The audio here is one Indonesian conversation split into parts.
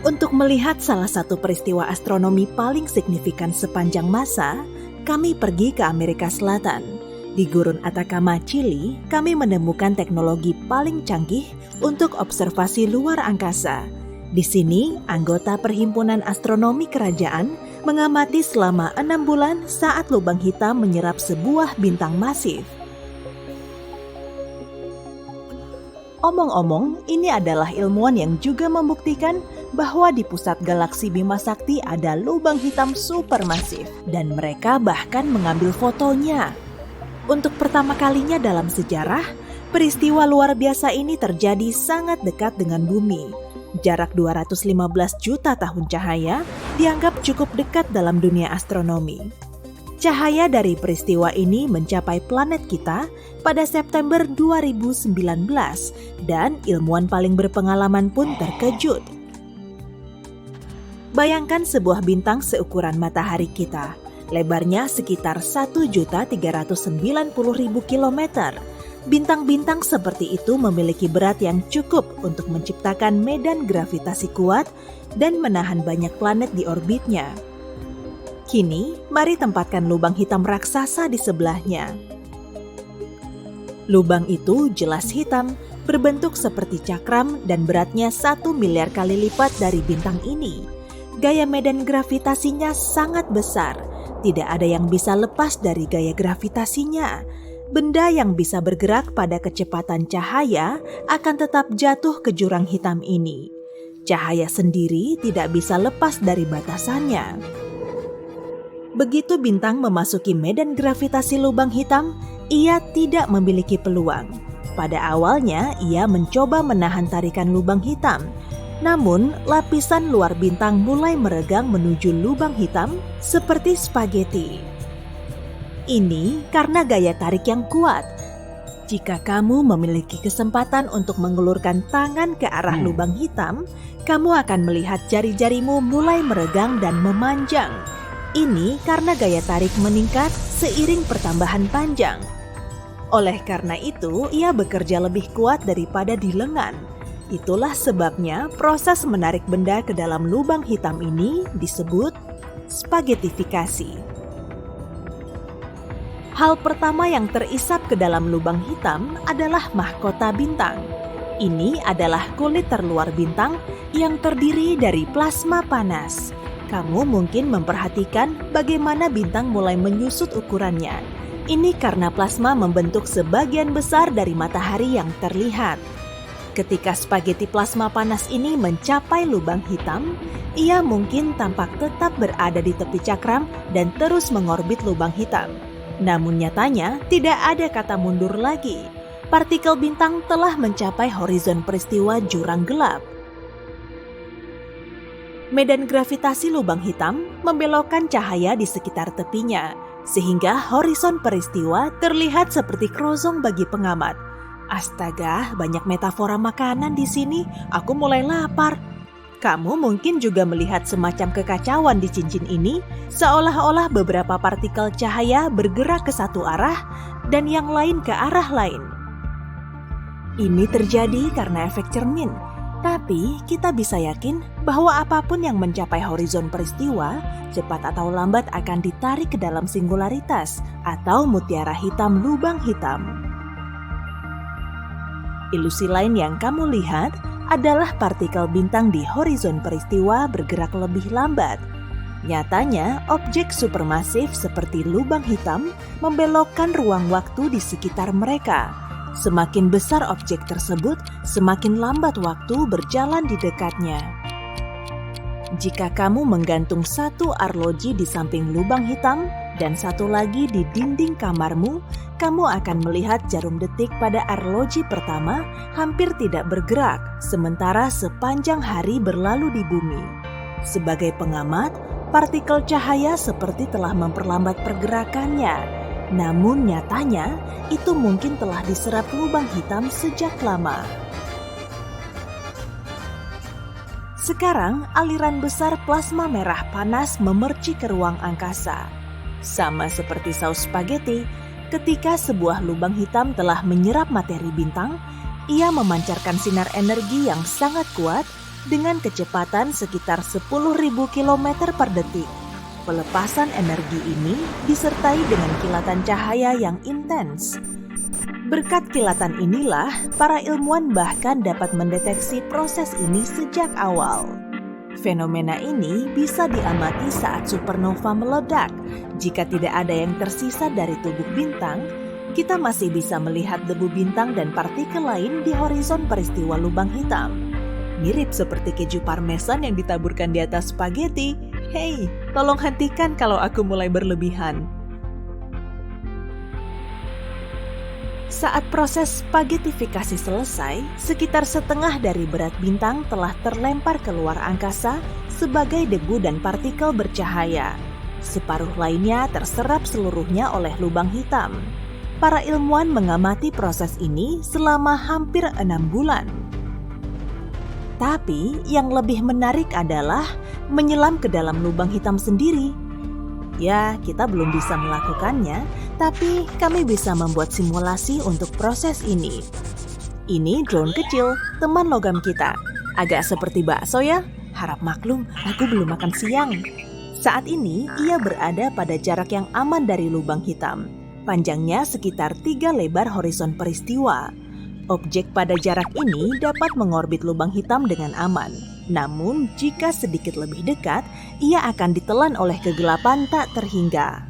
Untuk melihat salah satu peristiwa astronomi paling signifikan sepanjang masa, kami pergi ke Amerika Selatan. Di Gurun Atacama, Chili, kami menemukan teknologi paling canggih untuk observasi luar angkasa. Di sini, anggota Perhimpunan Astronomi Kerajaan mengamati selama 6 bulan saat lubang hitam menyerap sebuah bintang masif. Omong-omong, ini adalah ilmuwan yang juga membuktikan bahwa di pusat galaksi Bima Sakti ada lubang hitam supermasif, dan mereka bahkan mengambil fotonya. Untuk pertama kalinya dalam sejarah, peristiwa luar biasa ini terjadi sangat dekat dengan bumi. Jarak 215 juta tahun cahaya dianggap cukup dekat dalam dunia astronomi. Cahaya dari peristiwa ini mencapai planet kita pada September 2019 dan ilmuwan paling berpengalaman pun terkejut. Bayangkan sebuah bintang seukuran matahari kita, lebarnya sekitar 1.390.000 kilometer. Bintang-bintang seperti itu memiliki berat yang cukup untuk menciptakan medan gravitasi kuat dan menahan banyak planet di orbitnya. Kini, mari tempatkan lubang hitam raksasa di sebelahnya. Lubang itu jelas hitam, berbentuk seperti cakram dan beratnya 1 miliar kali lipat dari bintang ini. Gaya medan gravitasinya sangat besar. Tidak ada yang bisa lepas dari gaya gravitasinya. Benda yang bisa bergerak pada kecepatan cahaya akan tetap jatuh ke jurang hitam ini. Cahaya sendiri tidak bisa lepas dari batasannya. Begitu bintang memasuki medan gravitasi lubang hitam, ia tidak memiliki peluang. Pada awalnya, ia mencoba menahan tarikan lubang hitam. Namun, lapisan luar bintang mulai meregang menuju lubang hitam seperti spaghetti. Ini karena gaya tarik yang kuat. Jika kamu memiliki kesempatan untuk mengulurkan tangan ke arah lubang hitam, kamu akan melihat jari-jarimu mulai meregang dan memanjang. Ini karena gaya tarik meningkat seiring pertambahan panjang. Oleh karena itu, ia bekerja lebih kuat daripada di lengan. Itulah sebabnya proses menarik benda ke dalam lubang hitam ini disebut spaghettifikasi. Hal pertama yang terisap ke dalam lubang hitam adalah mahkota bintang. Ini adalah kulit terluar bintang yang terdiri dari plasma panas. Kamu mungkin memperhatikan bagaimana bintang mulai menyusut ukurannya. Ini karena plasma membentuk sebagian besar dari matahari yang terlihat. Ketika spaghetti plasma panas ini mencapai lubang hitam, ia mungkin tampak tetap berada di tepi cakram dan terus mengorbit lubang hitam. Namun nyatanya tidak ada kata mundur lagi. Partikel bintang telah mencapai horizon peristiwa jurang gelap. Medan gravitasi lubang hitam membelokkan cahaya di sekitar tepinya, sehingga horizon peristiwa terlihat seperti kerosong bagi pengamat. Astaga, banyak metafora makanan di sini. Aku mulai lapar. Kamu mungkin juga melihat semacam kekacauan di cincin ini, seolah-olah beberapa partikel cahaya bergerak ke satu arah dan yang lain ke arah lain. Ini terjadi karena efek cermin. Tapi kita bisa yakin bahwa apapun yang mencapai horizon peristiwa, cepat atau lambat akan ditarik ke dalam singularitas atau mutiara hitam lubang hitam. Ilusi lain yang kamu lihat adalah partikel bintang di horizon peristiwa bergerak lebih lambat. Nyatanya, objek supermasif seperti lubang hitam membelokkan ruang waktu di sekitar mereka. Semakin besar objek tersebut, semakin lambat waktu berjalan di dekatnya. Jika kamu menggantung satu arloji di samping lubang hitam dan satu lagi di dinding kamarmu, kamu akan melihat jarum detik pada arloji pertama hampir tidak bergerak, sementara sepanjang hari berlalu di bumi. Sebagai pengamat, partikel cahaya seperti telah memperlambat pergerakannya. Namun nyatanya, itu mungkin telah diserap lubang hitam sejak lama. Sekarang, aliran besar plasma merah panas memerci ke ruang angkasa. Sama seperti saus spaghetti, ketika sebuah lubang hitam telah menyerap materi bintang, ia memancarkan sinar energi yang sangat kuat dengan kecepatan sekitar 10.000 km per detik. Pelepasan energi ini disertai dengan kilatan cahaya yang intens. Berkat kilatan inilah, para ilmuwan bahkan dapat mendeteksi proses ini sejak awal. Fenomena ini bisa diamati saat supernova meledak. Jika tidak ada yang tersisa dari tubuh bintang, kita masih bisa melihat debu bintang dan partikel lain di horizon peristiwa lubang hitam. Mirip seperti keju parmesan yang ditaburkan di atas spaghetti. Hei, tolong hentikan kalau aku mulai berlebihan. Saat proses spaghettifikasi selesai, sekitar setengah dari berat bintang telah terlempar keluar angkasa sebagai debu dan partikel bercahaya. Separuh lainnya terserap seluruhnya oleh lubang hitam. Para ilmuwan mengamati proses ini selama hampir 6 bulan. Tapi yang lebih menarik adalah menyelam ke dalam lubang hitam sendiri. Ya, kita belum bisa melakukannya, tapi kami bisa membuat simulasi untuk proses ini. Ini drone kecil, teman logam kita. Agak seperti bakso ya, harap maklum, aku belum makan siang. Saat ini, ia berada pada jarak yang aman dari lubang hitam. Panjangnya sekitar 3 lebar horizon peristiwa. Objek pada jarak ini dapat mengorbit lubang hitam dengan aman. Namun, jika sedikit lebih dekat, ia akan ditelan oleh kegelapan tak terhingga.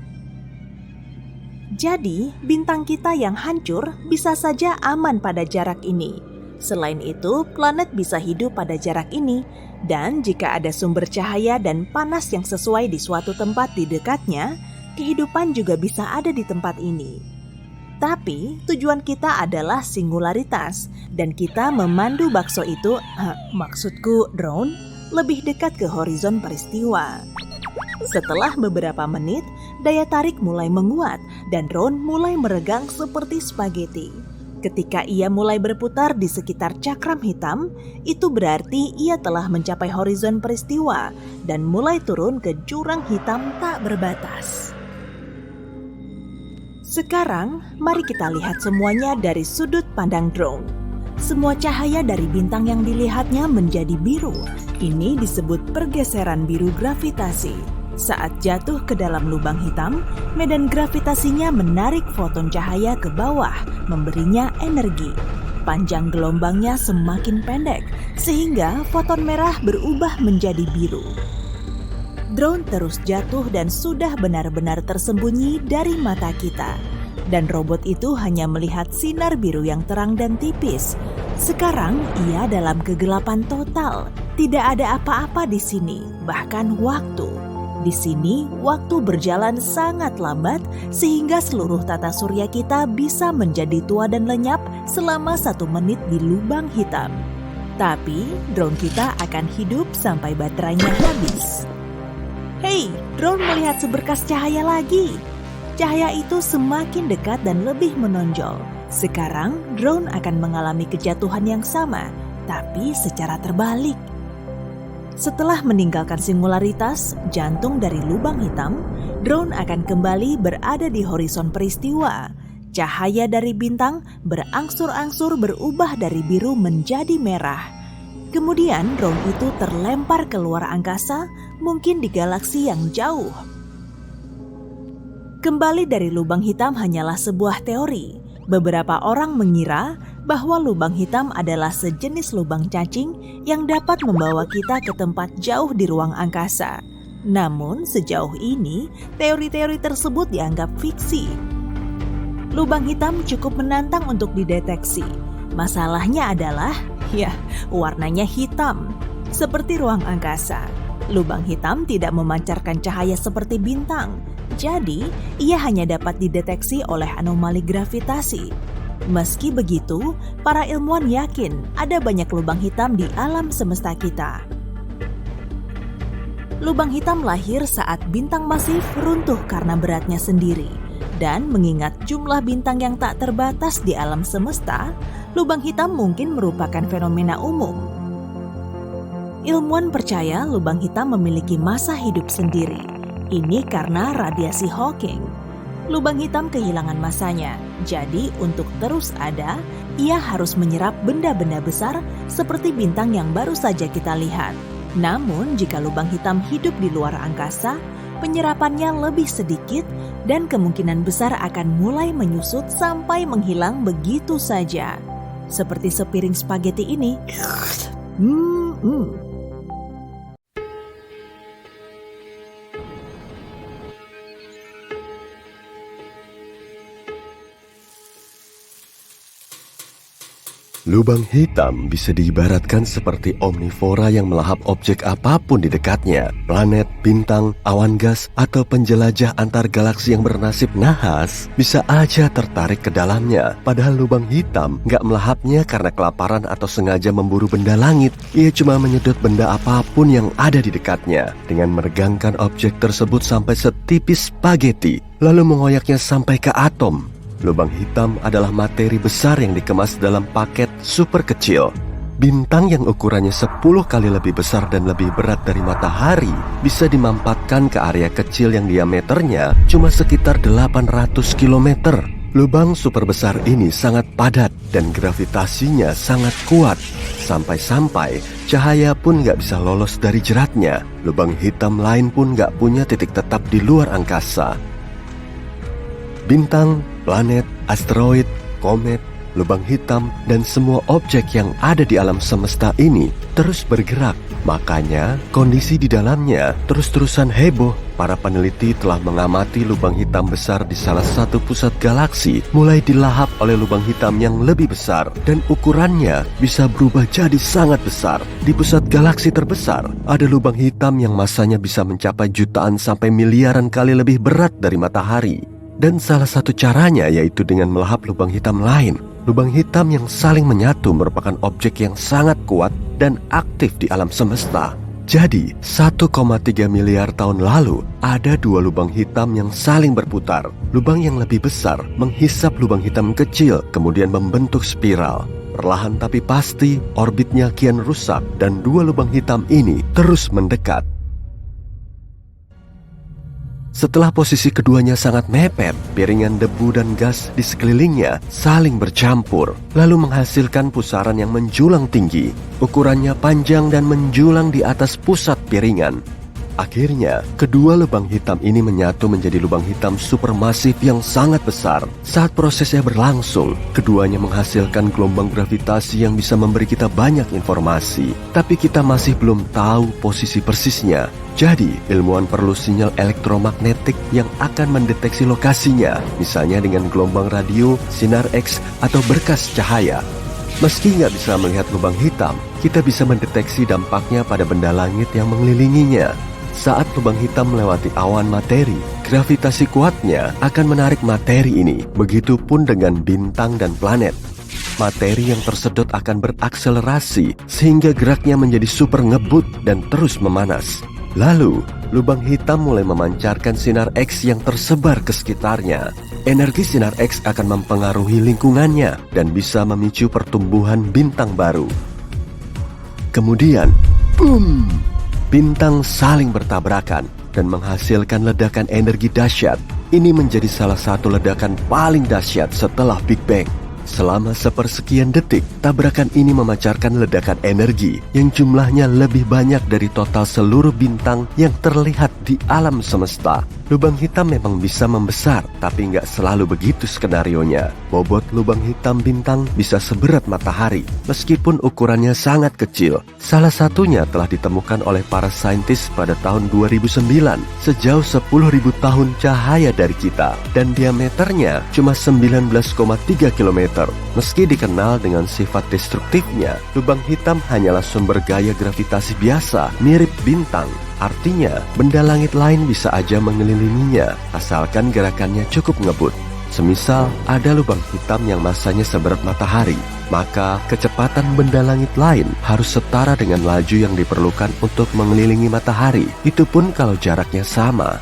Jadi, bintang kita yang hancur bisa saja aman pada jarak ini. Selain itu, planet bisa hidup pada jarak ini, dan jika ada sumber cahaya dan panas yang sesuai di suatu tempat di dekatnya, kehidupan juga bisa ada di tempat ini. Tapi tujuan kita adalah singularitas, dan kita memandu bakso itu, maksudku drone, lebih dekat ke horizon peristiwa. Setelah beberapa menit, daya tarik mulai menguat dan drone mulai meregang seperti spaghetti. Ketika ia mulai berputar di sekitar cakram hitam, itu berarti ia telah mencapai horizon peristiwa dan mulai turun ke jurang hitam tak berbatas. Sekarang, mari kita lihat semuanya dari sudut pandang drone. Semua cahaya dari bintang yang dilihatnya menjadi biru. Ini disebut pergeseran biru gravitasi. Saat jatuh ke dalam lubang hitam, medan gravitasinya menarik foton cahaya ke bawah, memberinya energi. Panjang gelombangnya semakin pendek, sehingga foton merah berubah menjadi biru. Drone terus jatuh dan sudah benar-benar tersembunyi dari mata kita. Dan robot itu hanya melihat sinar biru yang terang dan tipis. Sekarang ia dalam kegelapan total. Tidak ada apa-apa di sini, bahkan waktu. Di sini, waktu berjalan sangat lambat sehingga seluruh tata surya kita bisa menjadi tua dan lenyap selama 1 menit di lubang hitam. Tapi, drone kita akan hidup sampai baterainya habis. Hei, drone melihat seberkas cahaya lagi. Cahaya itu semakin dekat dan lebih menonjol. Sekarang, drone akan mengalami kejatuhan yang sama, tapi secara terbalik. Setelah meninggalkan singularitas, jantung dari lubang hitam, drone akan kembali berada di horizon peristiwa. Cahaya dari bintang berangsur-angsur berubah dari biru menjadi merah. Kemudian drone itu terlempar keluar angkasa, mungkin di galaksi yang jauh. Kembali dari lubang hitam hanyalah sebuah teori. Beberapa orang mengira bahwa lubang hitam adalah sejenis lubang cacing yang dapat membawa kita ke tempat jauh di ruang angkasa. Namun sejauh ini, teori-teori tersebut dianggap fiksi. Lubang hitam cukup menantang untuk dideteksi. Masalahnya adalah, warnanya hitam, seperti ruang angkasa. Lubang hitam tidak memancarkan cahaya seperti bintang, jadi ia hanya dapat dideteksi oleh anomali gravitasi. Meski begitu, para ilmuwan yakin ada banyak lubang hitam di alam semesta kita. Lubang hitam lahir saat bintang masif runtuh karena beratnya sendiri. Dan mengingat jumlah bintang yang tak terbatas di alam semesta, lubang hitam mungkin merupakan fenomena umum. Ilmuwan percaya lubang hitam memiliki masa hidup sendiri. Ini karena radiasi Hawking. lubang hitam kehilangan masanya. Jadi untuk terus ada, ia harus menyerap benda-benda besar seperti bintang yang baru saja kita lihat. Namun jika lubang hitam hidup di luar angkasa, penyerapannya lebih sedikit dan kemungkinan besar akan mulai menyusut sampai menghilang begitu saja. Seperti sepiring spaghetti ini. Lubang hitam bisa diibaratkan seperti omnivora yang melahap objek apapun di dekatnya. Planet, bintang, awan gas, atau penjelajah antar galaksi yang bernasib nahas bisa aja tertarik ke dalamnya. Padahal lubang hitam nggak melahapnya karena kelaparan atau sengaja memburu benda langit. Ia cuma menyedot benda apapun yang ada di dekatnya dengan meregangkan objek tersebut sampai setipis spaghetti, lalu mengoyaknya sampai ke atom. Lubang hitam adalah materi besar yang dikemas dalam paket super kecil. Bintang yang ukurannya 10 kali lebih besar dan lebih berat dari matahari bisa dimampatkan ke area kecil yang diameternya cuma sekitar 800 km. Lubang super besar ini sangat padat dan gravitasinya sangat kuat. Sampai-sampai cahaya pun gak bisa lolos dari jeratnya. Lubang hitam lain pun gak punya titik tetap di luar angkasa. Bintang, planet, asteroid, komet, lubang hitam, dan semua objek yang ada di alam semesta ini terus bergerak. Makanya kondisi di dalamnya terus-terusan heboh. Para peneliti telah mengamati lubang hitam besar di salah satu pusat galaksi mulai dilahap oleh lubang hitam yang lebih besar, dan ukurannya bisa berubah jadi sangat besar. Di pusat galaksi terbesar ada lubang hitam yang masanya bisa mencapai jutaan sampai miliaran kali lebih berat dari matahari. Dan salah satu caranya yaitu dengan melahap lubang hitam lain. Lubang hitam yang saling menyatu merupakan objek yang sangat kuat dan aktif di alam semesta. Jadi, 1,3 miliar tahun lalu, ada dua lubang hitam yang saling berputar. Lubang yang lebih besar menghisap lubang hitam kecil, kemudian membentuk spiral. Perlahan tapi pasti, orbitnya kian rusak dan dua lubang hitam ini terus mendekat. Setelah posisi keduanya sangat mepet, piringan debu dan gas di sekelilingnya saling bercampur, lalu menghasilkan pusaran yang menjulang tinggi. Ukurannya panjang dan menjulang di atas pusat piringan. Akhirnya, kedua lubang hitam ini menyatu menjadi lubang hitam supermasif yang sangat besar. Saat prosesnya berlangsung, keduanya menghasilkan gelombang gravitasi yang bisa memberi kita banyak informasi. Tapi kita masih belum tahu posisi persisnya. Jadi, ilmuwan perlu sinyal elektromagnetik yang akan mendeteksi lokasinya, misalnya dengan gelombang radio, sinar X, atau berkas cahaya. Meski nggak bisa melihat lubang hitam, kita bisa mendeteksi dampaknya pada benda langit yang mengelilinginya. Saat lubang hitam melewati awan materi, gravitasi kuatnya akan menarik materi ini. Begitupun dengan bintang dan planet. Materi yang tersedot akan berakselerasi sehingga geraknya menjadi super ngebut dan terus memanas. Lalu, lubang hitam mulai memancarkan sinar X yang tersebar ke sekitarnya. Energi sinar X akan mempengaruhi lingkungannya dan bisa memicu pertumbuhan bintang baru. Kemudian, boom! Bintang saling bertabrakan dan menghasilkan ledakan energi dahsyat. Ini menjadi salah satu ledakan paling dahsyat setelah Big Bang. Selama sepersekian detik, tabrakan ini memancarkan ledakan energi yang jumlahnya lebih banyak dari total seluruh bintang yang terlihat di alam semesta. Lubang hitam memang bisa membesar, tapi nggak selalu begitu skenarionya. Bobot lubang hitam bintang bisa seberat matahari, meskipun ukurannya sangat kecil. Salah satunya telah ditemukan oleh para saintis pada tahun 2009, sejauh 10.000 tahun cahaya dari kita, dan diameternya cuma 19,3 km. Meski dikenal dengan sifat destruktifnya, lubang hitam hanyalah sumber gaya gravitasi biasa, mirip bintang. Artinya, benda langit lain bisa aja mengelilinginya, asalkan gerakannya cukup ngebut. Semisal ada lubang hitam yang masanya seberat matahari, maka kecepatan benda langit lain harus setara dengan laju yang diperlukan untuk mengelilingi matahari. Itu pun kalau jaraknya sama.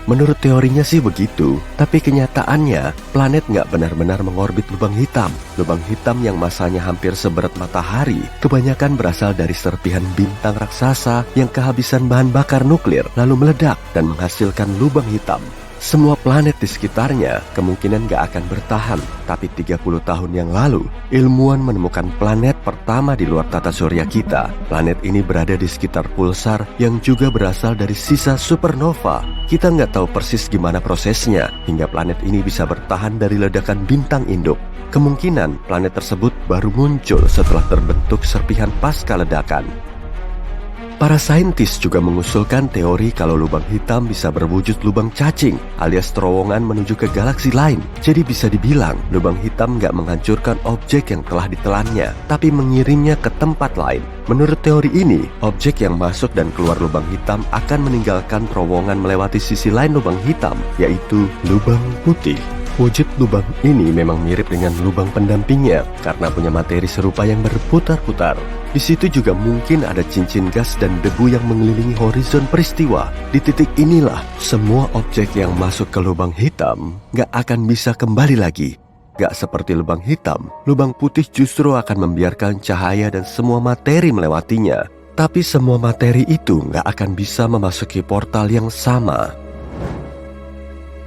Menurut teorinya sih begitu, tapi kenyataannya planet nggak benar-benar mengorbit lubang hitam. Lubang hitam yang masanya hampir seberat matahari kebanyakan berasal dari serpihan bintang raksasa yang kehabisan bahan bakar nuklir lalu meledak dan menghasilkan lubang hitam. semua planet di sekitarnya kemungkinan gak akan bertahan. Tapi 30 tahun yang lalu, ilmuwan menemukan planet pertama di luar tata surya kita. Planet ini berada di sekitar pulsar yang juga berasal dari sisa supernova. Kita nggak tahu persis gimana prosesnya hingga planet ini bisa bertahan dari ledakan bintang induk. Kemungkinan planet tersebut baru muncul setelah terbentuk serpihan pasca ledakan. Para saintis juga mengusulkan teori kalau lubang hitam bisa berwujud lubang cacing alias terowongan menuju ke galaksi lain. Jadi bisa dibilang lubang hitam nggak menghancurkan objek yang telah ditelannya, tapi mengirimnya ke tempat lain. Menurut teori ini, objek yang masuk dan keluar lubang hitam akan meninggalkan terowongan melewati sisi lain lubang hitam, yaitu lubang putih. Wujud lubang ini memang mirip dengan lubang pendampingnya karena punya materi serupa yang berputar-putar. Di situ juga mungkin ada cincin gas dan debu yang mengelilingi horizon peristiwa. Di titik inilah semua objek yang masuk ke lubang hitam gak akan bisa kembali lagi. Gak seperti lubang hitam, lubang putih justru akan membiarkan cahaya dan semua materi melewatinya. Tapi semua materi itu gak akan bisa memasuki portal yang sama.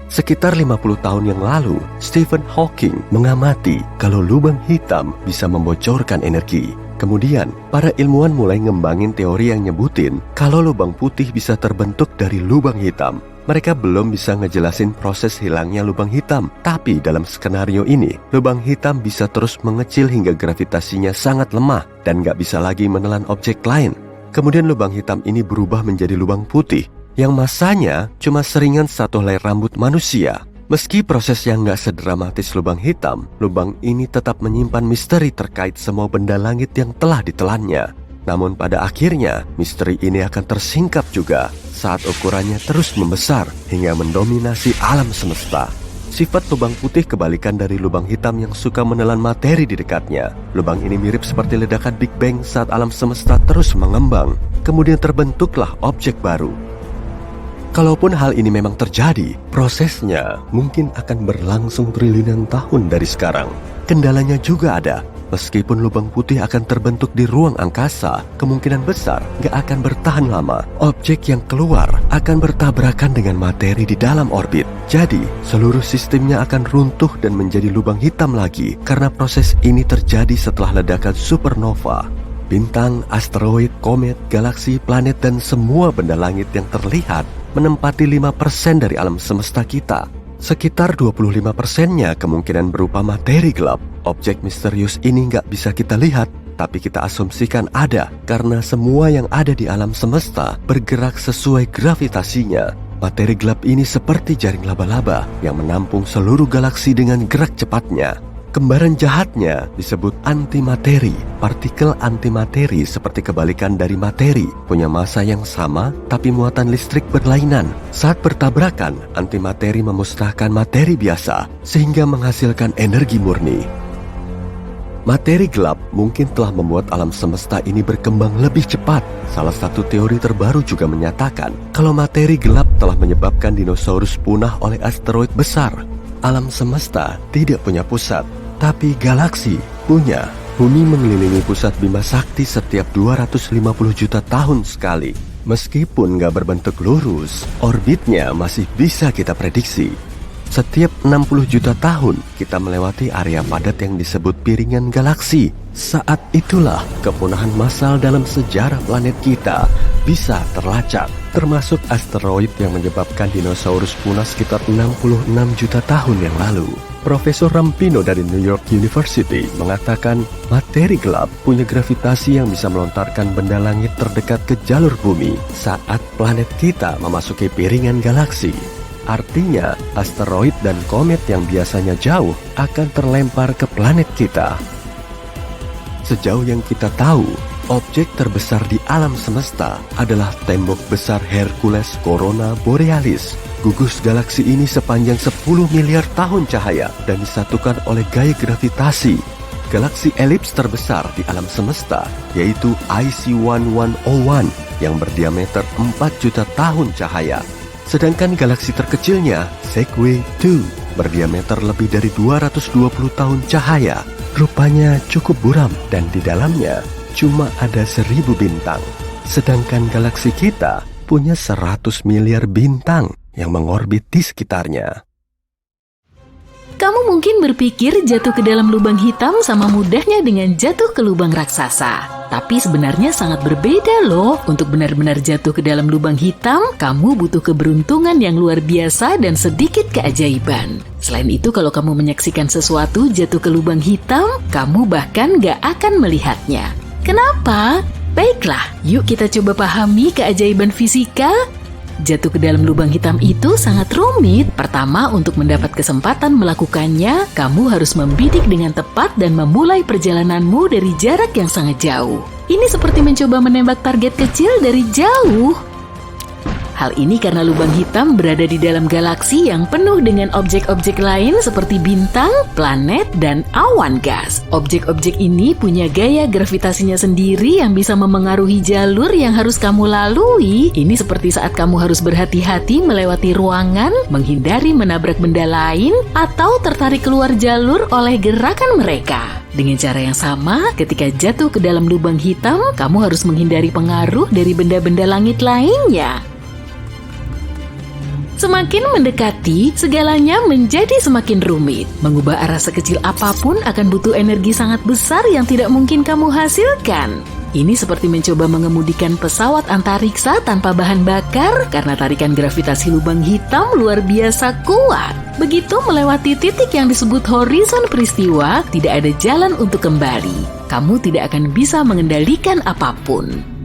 Sekitar 50 tahun yang lalu, Stephen Hawking mengamati kalau lubang hitam bisa membocorkan energi. Kemudian, para ilmuwan mulai ngembangin teori yang nyebutin kalau lubang putih bisa terbentuk dari lubang hitam. Mereka belum bisa ngejelasin proses hilangnya lubang hitam, tapi dalam skenario ini, lubang hitam bisa terus mengecil hingga gravitasinya sangat lemah dan gak bisa lagi menelan objek lain. Kemudian lubang hitam ini berubah menjadi lubang putih, yang masanya cuma seringan satu helai rambut manusia. Meski prosesnya nggak sedramatis lubang hitam, lubang ini tetap menyimpan misteri terkait semua benda langit yang telah ditelannya. Namun pada akhirnya, misteri ini akan tersingkap juga saat ukurannya terus membesar hingga mendominasi alam semesta. Sifat lubang putih kebalikan dari lubang hitam yang suka menelan materi di dekatnya. Lubang ini mirip seperti ledakan Big Bang saat alam semesta terus mengembang. Kemudian terbentuklah objek baru. Kalaupun hal ini memang terjadi, prosesnya mungkin akan berlangsung triliunan tahun dari sekarang. Kendalanya juga ada. Meskipun lubang putih akan terbentuk di ruang angkasa, kemungkinan besar gak akan bertahan lama. Objek yang keluar akan bertabrakan dengan materi di dalam orbit. Jadi, seluruh sistemnya akan runtuh dan menjadi lubang hitam lagi karena proses ini terjadi setelah ledakan supernova. Bintang, asteroid, komet, galaksi, planet, dan semua benda langit yang terlihat menempati 5% dari alam semesta kita. Sekitar 25%-nya kemungkinan berupa materi gelap. Objek misterius ini nggak bisa kita lihat, tapi kita asumsikan ada karena semua yang ada di alam semesta bergerak sesuai gravitasinya. Materi gelap ini seperti jaring laba-laba yang menampung seluruh galaksi dengan gerak cepatnya. Kembaran jahatnya disebut antimateri. Partikel antimateri seperti kebalikan dari materi, punya massa yang sama tapi muatan listrik berlainan. Saat bertabrakan, antimateri memusnahkan materi biasa sehingga menghasilkan energi murni. Materi gelap mungkin telah membuat alam semesta ini berkembang lebih cepat. Salah satu teori terbaru juga menyatakan kalau materi gelap telah menyebabkan dinosaurus punah oleh asteroid besar. Alam semesta tidak punya pusat, tapi galaksi punya. Bumi mengelilingi pusat Bima Sakti setiap 250 juta tahun sekali. Meskipun gak berbentuk lurus, orbitnya masih bisa kita prediksi. Setiap 60 juta tahun, kita melewati area padat yang disebut piringan galaksi. Saat itulah kepunahan massal dalam sejarah planet kita bisa terlacak, termasuk asteroid yang menyebabkan dinosaurus punah sekitar 66 juta tahun yang lalu. Profesor Rampino dari New York University mengatakan materi gelap punya gravitasi yang bisa melontarkan benda langit terdekat ke jalur bumi saat planet kita memasuki piringan galaksi. Artinya, asteroid dan komet yang biasanya jauh akan terlempar ke planet kita. Sejauh yang kita tahu, objek terbesar di alam semesta adalah tembok besar Hercules Corona Borealis. Gugus galaksi ini sepanjang 10 miliar tahun cahaya dan disatukan oleh gaya gravitasi. Galaksi elips terbesar di alam semesta yaitu IC1101 yang berdiameter 4 juta tahun cahaya. Sedangkan galaksi terkecilnya, Segue 2, berdiameter lebih dari 220 tahun cahaya. Rupanya cukup buram dan di dalamnya cuma ada 1000 bintang. Sedangkan galaksi kita punya 100 miliar bintang. yang mengorbit di sekitarnya. Kamu mungkin berpikir jatuh ke dalam lubang hitam sama mudahnya dengan jatuh ke lubang raksasa. Tapi sebenarnya sangat berbeda loh. Untuk benar-benar jatuh ke dalam lubang hitam, kamu butuh keberuntungan yang luar biasa dan sedikit keajaiban. Selain itu, kalau kamu menyaksikan sesuatu jatuh ke lubang hitam, kamu bahkan gak akan melihatnya. Kenapa? Baiklah, yuk kita coba pahami keajaiban fisika. Jatuh ke dalam lubang hitam itu sangat rumit. Pertama, untuk mendapat kesempatan melakukannya, kamu harus membidik dengan tepat dan memulai perjalananmu dari jarak yang sangat jauh. Ini seperti mencoba menembak target kecil dari jauh. Hal ini karena lubang hitam berada di dalam galaksi yang penuh dengan objek-objek lain seperti bintang, planet, dan awan gas. Objek-objek ini punya gaya gravitasinya sendiri yang bisa memengaruhi jalur yang harus kamu lalui. Ini seperti saat kamu harus berhati-hati melewati ruangan, menghindari menabrak benda lain, atau tertarik keluar jalur oleh gerakan mereka. Dengan cara yang sama, ketika jatuh ke dalam lubang hitam, kamu harus menghindari pengaruh dari benda-benda langit lainnya. Semakin mendekati, segalanya menjadi semakin rumit. Mengubah arah sekecil apapun akan butuh energi sangat besar yang tidak mungkin kamu hasilkan. Ini seperti mencoba mengemudikan pesawat antariksa tanpa bahan bakar karena tarikan gravitasi lubang hitam luar biasa kuat. Begitu melewati titik yang disebut horizon peristiwa, tidak ada jalan untuk kembali. Kamu tidak akan bisa mengendalikan apapun.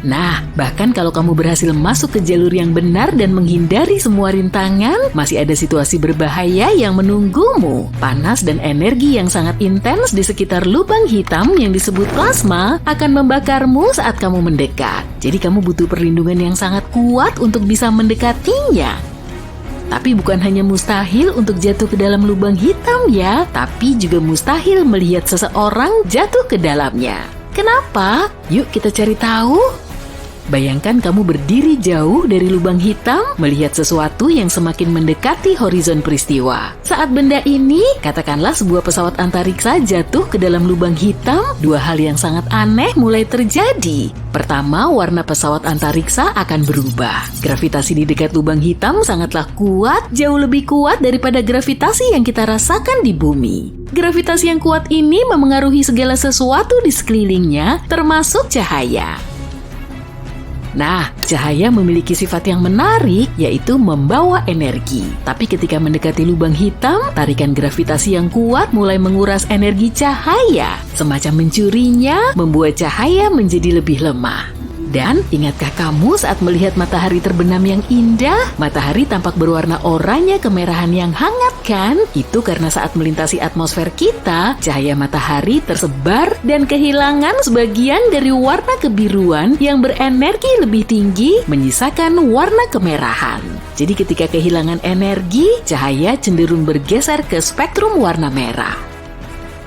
Nah, bahkan kalau kamu berhasil masuk ke jalur yang benar dan menghindari semua rintangan, masih ada situasi berbahaya yang menunggumu. Panas dan energi yang sangat intens di sekitar lubang hitam yang disebut plasma akan membakarmu saat kamu mendekat. Jadi kamu butuh perlindungan yang sangat kuat untuk bisa mendekatinya. Tapi bukan hanya mustahil untuk jatuh ke dalam lubang hitam ya, tapi juga mustahil melihat seseorang jatuh ke dalamnya. Kenapa? Yuk kita cari tahu. Bayangkan kamu berdiri jauh dari lubang hitam, melihat sesuatu yang semakin mendekati horizon peristiwa. Saat benda ini, katakanlah sebuah pesawat antariksa jatuh ke dalam lubang hitam, dua hal yang sangat aneh mulai terjadi. Pertama, warna pesawat antariksa akan berubah. Gravitasi di dekat lubang hitam sangatlah kuat, jauh lebih kuat daripada gravitasi yang kita rasakan di bumi. Gravitasi yang kuat ini memengaruhi segala sesuatu di sekelilingnya, termasuk cahaya. Nah, cahaya memiliki sifat yang menarik, yaitu membawa energi. Tapi ketika mendekati lubang hitam, tarikan gravitasi yang kuat mulai menguras energi cahaya. Semacam mencurinya, membuat cahaya menjadi lebih lemah. Dan ingatkah kamu saat melihat matahari terbenam yang indah? Matahari tampak berwarna oranye kemerahan yang hangat kan? Itu karena saat melintasi atmosfer kita, cahaya matahari tersebar dan kehilangan sebagian dari warna kebiruan yang berenergi lebih tinggi, menyisakan warna kemerahan. Jadi ketika kehilangan energi, cahaya cenderung bergeser ke spektrum warna merah.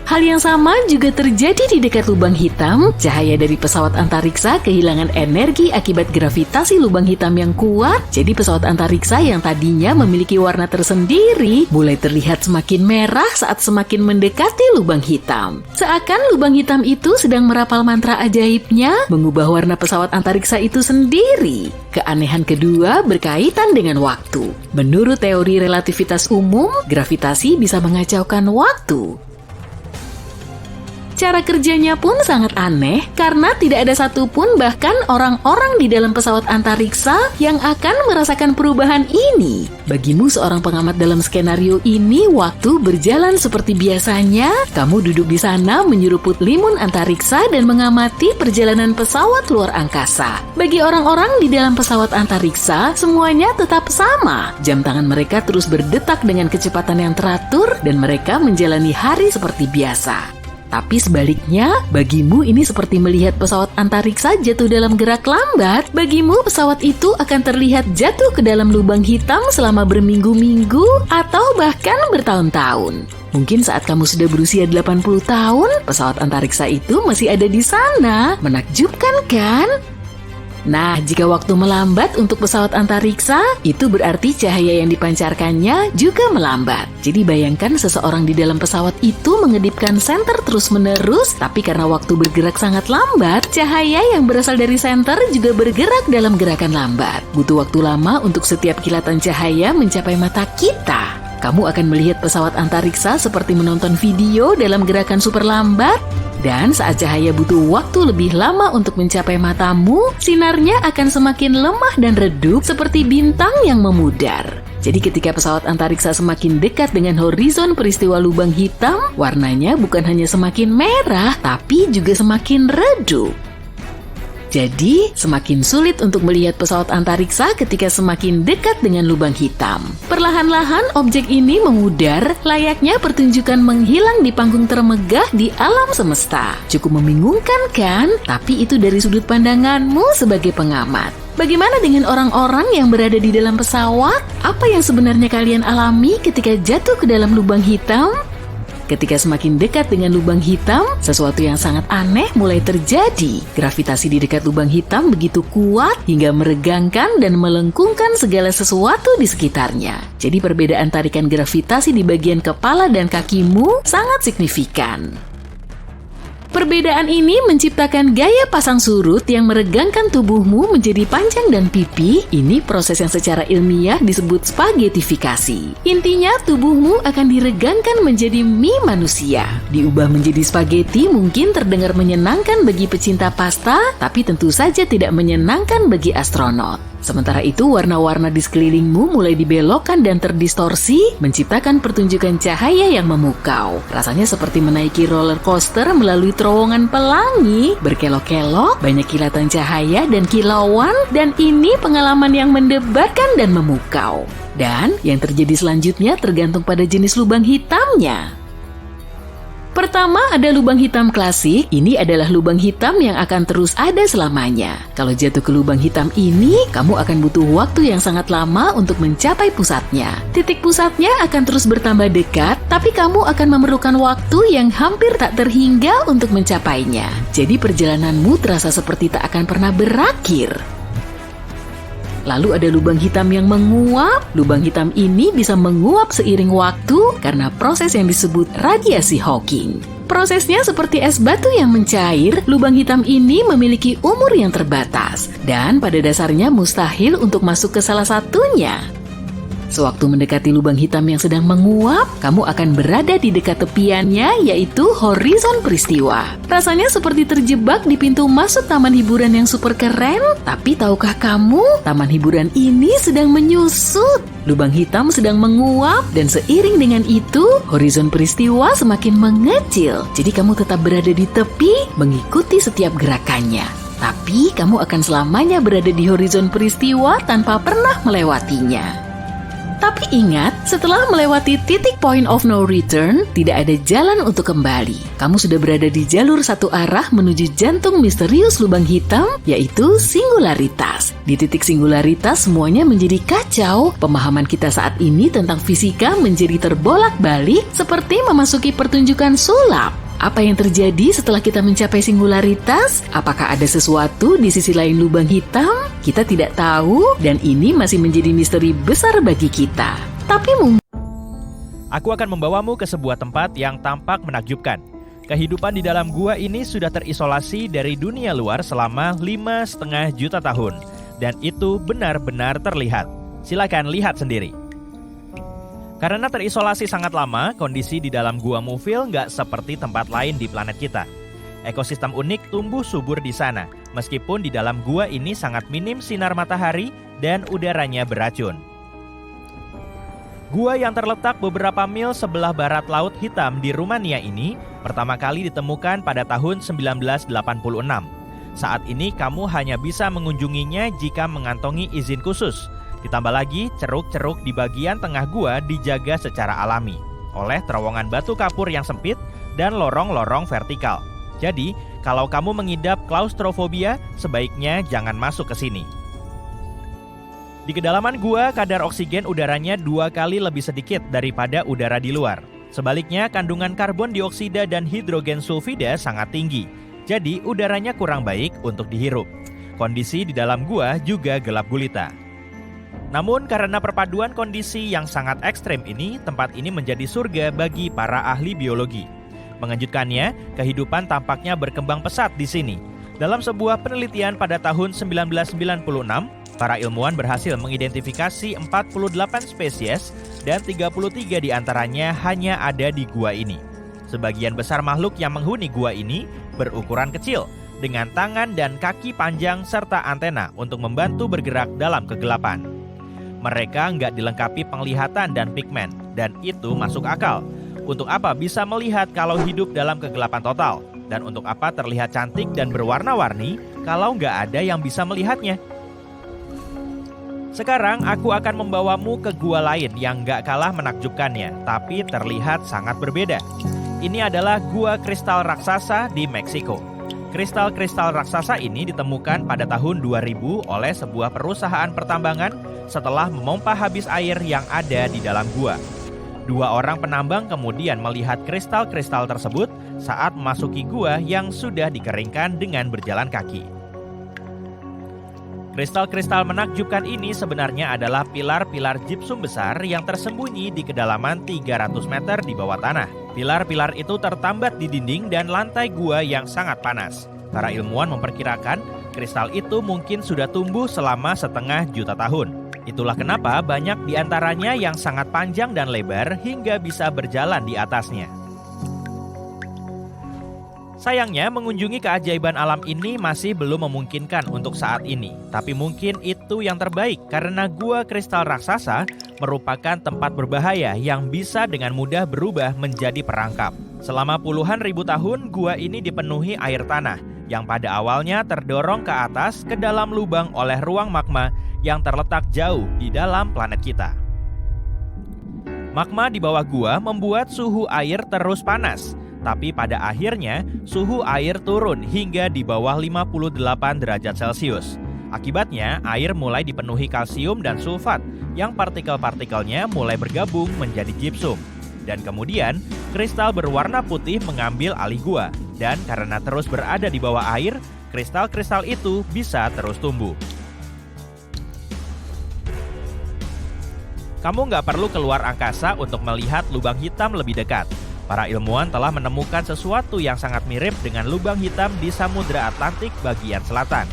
Hal yang sama juga terjadi di dekat lubang hitam. Cahaya dari pesawat antariksa kehilangan energi akibat gravitasi lubang hitam yang kuat. Jadi pesawat antariksa yang tadinya memiliki warna tersendiri mulai terlihat semakin merah saat semakin mendekati lubang hitam. Seakan lubang hitam itu sedang merapal mantra ajaibnya, mengubah warna pesawat antariksa itu sendiri. Keanehan kedua berkaitan dengan waktu. Menurut teori relativitas umum, gravitasi bisa mengacaukan waktu. Cara kerjanya pun sangat aneh karena tidak ada satupun bahkan orang-orang di dalam pesawat antariksa yang akan merasakan perubahan ini. Bagimu seorang pengamat dalam skenario ini, waktu berjalan seperti biasanya. Kamu duduk di sana menyeruput limun antariksa dan mengamati perjalanan pesawat luar angkasa. Bagi orang-orang di dalam pesawat antariksa, semuanya tetap sama. Jam tangan mereka terus berdetak dengan kecepatan yang teratur dan mereka menjalani hari seperti biasa. Tapi sebaliknya, bagimu ini seperti melihat pesawat antariksa jatuh dalam gerak lambat. Bagimu pesawat itu akan terlihat jatuh ke dalam lubang hitam selama berminggu-minggu atau bahkan bertahun-tahun. Mungkin saat kamu sudah berusia 80 tahun, pesawat antariksa itu masih ada di sana. Menakjubkan kan? Nah, jika waktu melambat untuk pesawat antariksa, itu berarti cahaya yang dipancarkannya juga melambat. Jadi bayangkan seseorang di dalam pesawat itu mengedipkan senter terus-menerus, tapi karena waktu bergerak sangat lambat, cahaya yang berasal dari senter juga bergerak dalam gerakan lambat. Butuh waktu lama untuk setiap kilatan cahaya mencapai mata kita. Kamu akan melihat pesawat antariksa seperti menonton video dalam gerakan super lambat. Dan saat cahaya butuh waktu lebih lama untuk mencapai matamu, sinarnya akan semakin lemah dan redup seperti bintang yang memudar. Jadi ketika pesawat antariksa semakin dekat dengan horizon peristiwa lubang hitam, warnanya bukan hanya semakin merah, tapi juga semakin redup. Jadi, semakin sulit untuk melihat pesawat antariksa ketika semakin dekat dengan lubang hitam. Perlahan-lahan objek ini memudar, layaknya pertunjukan menghilang di panggung termegah di alam semesta. Cukup membingungkan kan? Tapi itu dari sudut pandanganmu sebagai pengamat. Bagaimana dengan orang-orang yang berada di dalam pesawat? Apa yang sebenarnya kalian alami ketika jatuh ke dalam lubang hitam? Ketika semakin dekat dengan lubang hitam, sesuatu yang sangat aneh mulai terjadi. Gravitasi di dekat lubang hitam begitu kuat hingga meregangkan dan melengkungkan segala sesuatu di sekitarnya. Jadi perbedaan tarikan gravitasi di bagian kepala dan kakimu sangat signifikan. Perbedaan ini menciptakan gaya pasang surut yang meregangkan tubuhmu menjadi panjang dan pipi. Ini proses yang secara ilmiah disebut spagetifikasi. Intinya tubuhmu akan diregangkan menjadi mie manusia. Diubah menjadi spageti mungkin terdengar menyenangkan bagi pecinta pasta, tapi tentu saja tidak menyenangkan bagi astronot. Sementara itu, warna-warna di sekelilingmu mulai dibelokkan dan terdistorsi, menciptakan pertunjukan cahaya yang memukau. Rasanya seperti menaiki roller coaster melalui terowongan pelangi, berkelok-kelok, banyak kilatan cahaya dan kilauan, dan ini pengalaman yang mendebarkan dan memukau. Dan yang terjadi selanjutnya tergantung pada jenis lubang hitamnya. Pertama ada lubang hitam klasik, ini adalah lubang hitam yang akan terus ada selamanya. Kalau jatuh ke lubang hitam ini, kamu akan butuh waktu yang sangat lama untuk mencapai pusatnya. Titik pusatnya akan terus bertambah dekat, tapi kamu akan memerlukan waktu yang hampir tak terhingga untuk mencapainya. Jadi perjalananmu terasa seperti tak akan pernah berakhir. Lalu ada lubang hitam yang menguap. Lubang hitam ini bisa menguap seiring waktu karena proses yang disebut radiasi Hawking. Prosesnya seperti es batu yang mencair, lubang hitam ini memiliki umur yang terbatas dan pada dasarnya mustahil untuk masuk ke salah satunya. Sewaktu mendekati lubang hitam yang sedang menguap, kamu akan berada di dekat tepiannya, yaitu horizon peristiwa. Rasanya seperti terjebak di pintu masuk taman hiburan yang super keren, tapi tahukah kamu, taman hiburan ini sedang menyusut. Lubang hitam sedang menguap, dan seiring dengan itu, horizon peristiwa semakin mengecil. Jadi kamu tetap berada di tepi, mengikuti setiap gerakannya. Tapi kamu akan selamanya berada di horizon peristiwa tanpa pernah melewatinya. Tapi ingat, setelah melewati titik point of no return, tidak ada jalan untuk kembali. Kamu sudah berada di jalur satu arah menuju jantung misterius lubang hitam, yaitu singularitas. Di titik singularitas semuanya menjadi kacau. Pemahaman kita saat ini tentang fisika menjadi terbolak-balik seperti memasuki pertunjukan sulap. Apa yang terjadi setelah kita mencapai singularitas? Apakah ada sesuatu di sisi lain lubang hitam? Kita tidak tahu, dan ini masih menjadi misteri besar bagi kita. Tapi mungkin aku akan membawamu ke sebuah tempat yang tampak menakjubkan. Kehidupan di dalam gua ini sudah terisolasi dari dunia luar selama 5,5 juta tahun. Dan itu benar-benar terlihat. Silakan lihat sendiri. Karena terisolasi sangat lama, kondisi di dalam Gua Mufil nggak seperti tempat lain di planet kita. Ekosistem unik tumbuh subur di sana, meskipun di dalam gua ini sangat minim sinar matahari dan udaranya beracun. Gua yang terletak beberapa mil sebelah barat Laut Hitam di Rumania ini pertama kali ditemukan pada tahun 1986. Saat ini kamu hanya bisa mengunjunginya jika mengantongi izin khusus. Ditambah lagi, ceruk-ceruk di bagian tengah gua dijaga secara alami oleh terowongan batu kapur yang sempit dan lorong-lorong vertikal. Jadi, kalau kamu mengidap klaustrofobia, sebaiknya jangan masuk ke sini. Di kedalaman gua, kadar oksigen udaranya 2 kali lebih sedikit daripada udara di luar. Sebaliknya, kandungan karbon dioksida dan hidrogen sulfida sangat tinggi. Jadi, udaranya kurang baik untuk dihirup. Kondisi di dalam gua juga gelap gulita. Namun karena perpaduan kondisi yang sangat ekstrem ini, tempat ini menjadi surga bagi para ahli biologi. Mengejutkannya, kehidupan tampaknya berkembang pesat di sini. Dalam sebuah penelitian pada tahun 1996, para ilmuwan berhasil mengidentifikasi 48 spesies dan 33 diantaranya hanya ada di gua ini. Sebagian besar makhluk yang menghuni gua ini berukuran kecil, dengan tangan dan kaki panjang serta antena untuk membantu bergerak dalam kegelapan. Mereka nggak dilengkapi penglihatan dan pigmen, dan itu masuk akal. Untuk apa bisa melihat kalau hidup dalam kegelapan total? Dan untuk apa terlihat cantik dan berwarna-warni kalau nggak ada yang bisa melihatnya? Sekarang aku akan membawamu ke gua lain yang nggak kalah menakjubkannya, tapi terlihat sangat berbeda. Ini adalah gua kristal raksasa di Meksiko. Kristal-kristal raksasa ini ditemukan pada tahun 2000 oleh sebuah perusahaan pertambangan setelah memompa habis air yang ada di dalam gua. 2 orang penambang kemudian melihat kristal-kristal tersebut saat memasuki gua yang sudah dikeringkan dengan berjalan kaki. Kristal-kristal menakjubkan ini sebenarnya adalah pilar-pilar gypsum besar yang tersembunyi di kedalaman 300 meter di bawah tanah. Pilar-pilar itu tertambat di dinding dan lantai gua yang sangat panas. Para ilmuwan memperkirakan kristal itu mungkin sudah tumbuh selama 1,5 juta tahun. Itulah kenapa banyak di antaranya yang sangat panjang dan lebar hingga bisa berjalan di atasnya. Sayangnya, mengunjungi keajaiban alam ini masih belum memungkinkan untuk saat ini. Tapi mungkin itu yang terbaik karena gua kristal raksasa merupakan tempat berbahaya yang bisa dengan mudah berubah menjadi perangkap. Selama puluhan ribu tahun, gua ini dipenuhi air tanah yang pada awalnya terdorong ke atas ke dalam lubang oleh ruang magma yang terletak jauh di dalam planet kita. Magma di bawah gua membuat suhu air terus panas. Tapi pada akhirnya, suhu air turun hingga di bawah 58 derajat Celcius. Akibatnya, air mulai dipenuhi kalsium dan sulfat yang partikel-partikelnya mulai bergabung menjadi gypsum. Dan kemudian, kristal berwarna putih mengambil alih gua. Dan karena terus berada di bawah air, kristal-kristal itu bisa terus tumbuh. Kamu nggak perlu keluar angkasa untuk melihat lubang hitam lebih dekat. Para ilmuwan telah menemukan sesuatu yang sangat mirip dengan lubang hitam di Samudra Atlantik bagian selatan.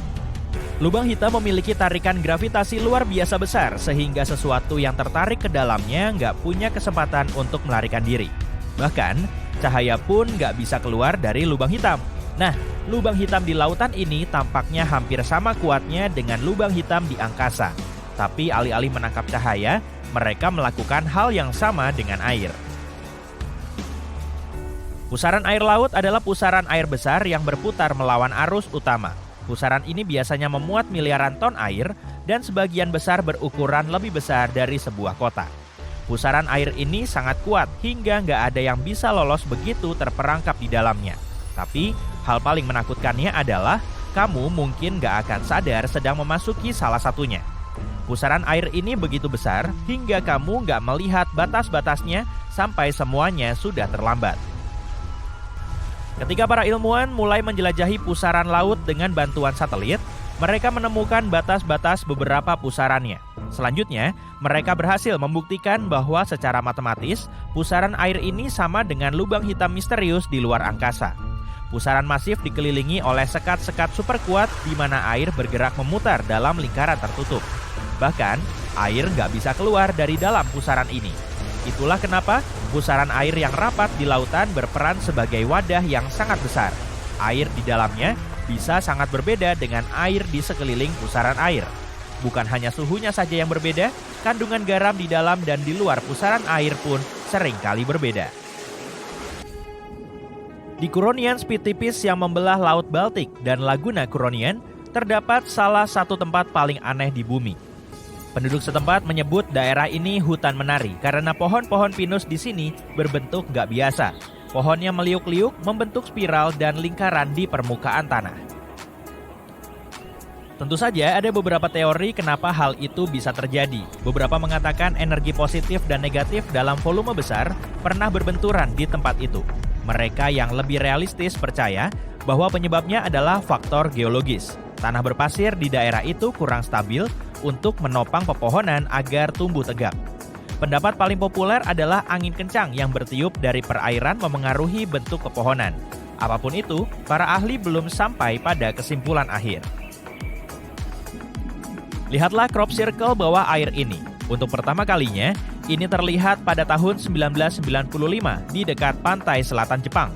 Lubang hitam memiliki tarikan gravitasi luar biasa besar sehingga sesuatu yang tertarik ke dalamnya nggak punya kesempatan untuk melarikan diri. Bahkan, cahaya pun nggak bisa keluar dari lubang hitam. Nah, lubang hitam di lautan ini tampaknya hampir sama kuatnya dengan lubang hitam di angkasa. Tapi alih-alih menangkap cahaya, mereka melakukan hal yang sama dengan air. Pusaran air laut adalah pusaran air besar yang berputar melawan arus utama. Pusaran ini biasanya memuat miliaran ton air dan sebagian besar berukuran lebih besar dari sebuah kota. Pusaran air ini sangat kuat hingga nggak ada yang bisa lolos begitu terperangkap di dalamnya. Tapi hal paling menakutkannya adalah kamu mungkin nggak akan sadar sedang memasuki salah satunya. Pusaran air ini begitu besar hingga kamu nggak melihat batas-batasnya sampai semuanya sudah terlambat. Ketika para ilmuwan mulai menjelajahi pusaran laut dengan bantuan satelit, mereka menemukan batas-batas beberapa pusarannya. Selanjutnya, mereka berhasil membuktikan bahwa secara matematis, pusaran air ini sama dengan lubang hitam misterius di luar angkasa. Pusaran masif dikelilingi oleh sekat-sekat super kuat di mana air bergerak memutar dalam lingkaran tertutup. Bahkan, air nggak bisa keluar dari dalam pusaran ini. Itulah kenapa pusaran air yang rapat di lautan berperan sebagai wadah yang sangat besar. Air di dalamnya bisa sangat berbeda dengan air di sekeliling pusaran air. Bukan hanya suhunya saja yang berbeda, kandungan garam di dalam dan di luar pusaran air pun seringkali berbeda. Di Curonian Spit tipis yang membelah Laut Baltik dan Laguna Curonian, terdapat salah satu tempat paling aneh di bumi. Penduduk setempat menyebut daerah ini hutan menari karena pohon-pohon pinus di sini berbentuk nggak biasa. Pohonnya meliuk-liuk, membentuk spiral dan lingkaran di permukaan tanah. Tentu saja ada beberapa teori kenapa hal itu bisa terjadi. Beberapa mengatakan energi positif dan negatif dalam volume besar pernah berbenturan di tempat itu. Mereka yang lebih realistis percaya bahwa penyebabnya adalah faktor geologis. Tanah berpasir di daerah itu kurang stabil untuk menopang pepohonan agar tumbuh tegak. Pendapat paling populer adalah angin kencang yang bertiup dari perairan memengaruhi bentuk pepohonan. Apapun itu, para ahli belum sampai pada kesimpulan akhir. Lihatlah crop circle bawah air ini. Untuk pertama kalinya, ini terlihat pada tahun 1995 di dekat pantai selatan Jepang.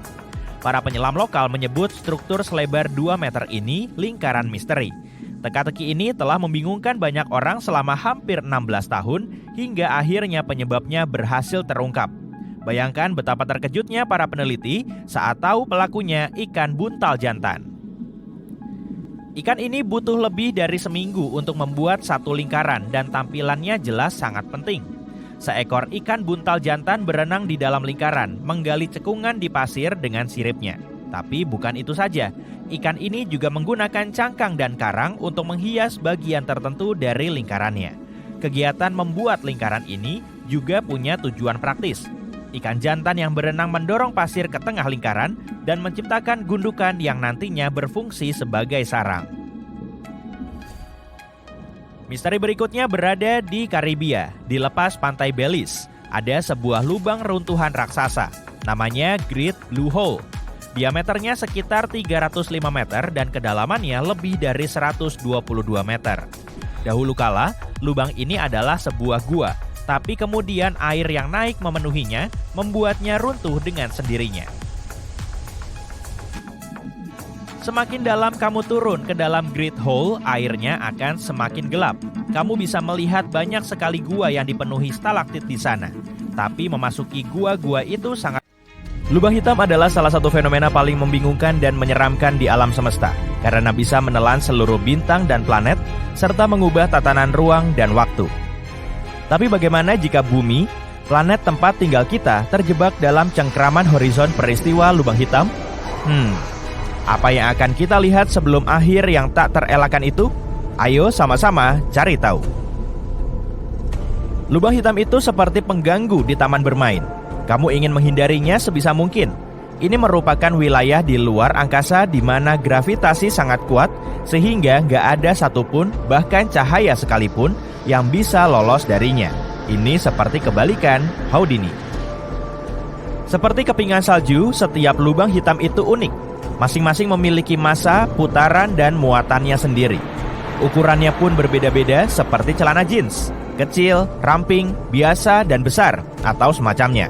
Para penyelam lokal menyebut struktur selebar 2 meter ini lingkaran misteri. Teka-teki ini telah membingungkan banyak orang selama hampir 16 tahun hingga akhirnya penyebabnya berhasil terungkap. Bayangkan betapa terkejutnya para peneliti saat tahu pelakunya ikan buntal jantan. Ikan ini butuh lebih dari seminggu untuk membuat satu lingkaran dan tampilannya jelas sangat penting. Seekor ikan buntal jantan berenang di dalam lingkaran, menggali cekungan di pasir dengan siripnya. Tapi bukan itu saja, ikan ini juga menggunakan cangkang dan karang untuk menghias bagian tertentu dari lingkarannya. Kegiatan membuat lingkaran ini juga punya tujuan praktis. Ikan jantan yang berenang mendorong pasir ke tengah lingkaran dan menciptakan gundukan yang nantinya berfungsi sebagai sarang. Misteri berikutnya berada di Karibia, di lepas pantai Belize. Ada sebuah lubang runtuhan raksasa, namanya Great Blue Hole. Diameternya sekitar 305 meter dan kedalamannya lebih dari 122 meter. Dahulu kala, lubang ini adalah sebuah gua, tapi kemudian air yang naik memenuhinya membuatnya runtuh dengan sendirinya. Semakin dalam kamu turun ke dalam Great Hole, airnya akan semakin gelap. Kamu bisa melihat banyak sekali gua yang dipenuhi stalaktit di sana. Tapi memasuki gua-gua itu sangat... Lubang hitam adalah salah satu fenomena paling membingungkan dan menyeramkan di alam semesta, karena bisa menelan seluruh bintang dan planet, serta mengubah tatanan ruang dan waktu. Tapi bagaimana jika bumi, planet tempat tinggal kita, terjebak dalam cengkraman horizon peristiwa lubang hitam? Apa yang akan kita lihat sebelum akhir yang tak terelakkan itu? Ayo sama-sama cari tahu. Lubang hitam itu seperti pengganggu di taman bermain. Kamu ingin menghindarinya sebisa mungkin. Ini merupakan wilayah di luar angkasa di mana gravitasi sangat kuat, sehingga nggak ada satupun, bahkan cahaya sekalipun, yang bisa lolos darinya. Ini seperti kebalikan Houdini. Seperti kepingan salju, setiap lubang hitam itu unik. Masing-masing memiliki massa, putaran, dan muatannya sendiri. Ukurannya pun berbeda-beda seperti celana jeans. Kecil, ramping, biasa, dan besar, atau semacamnya.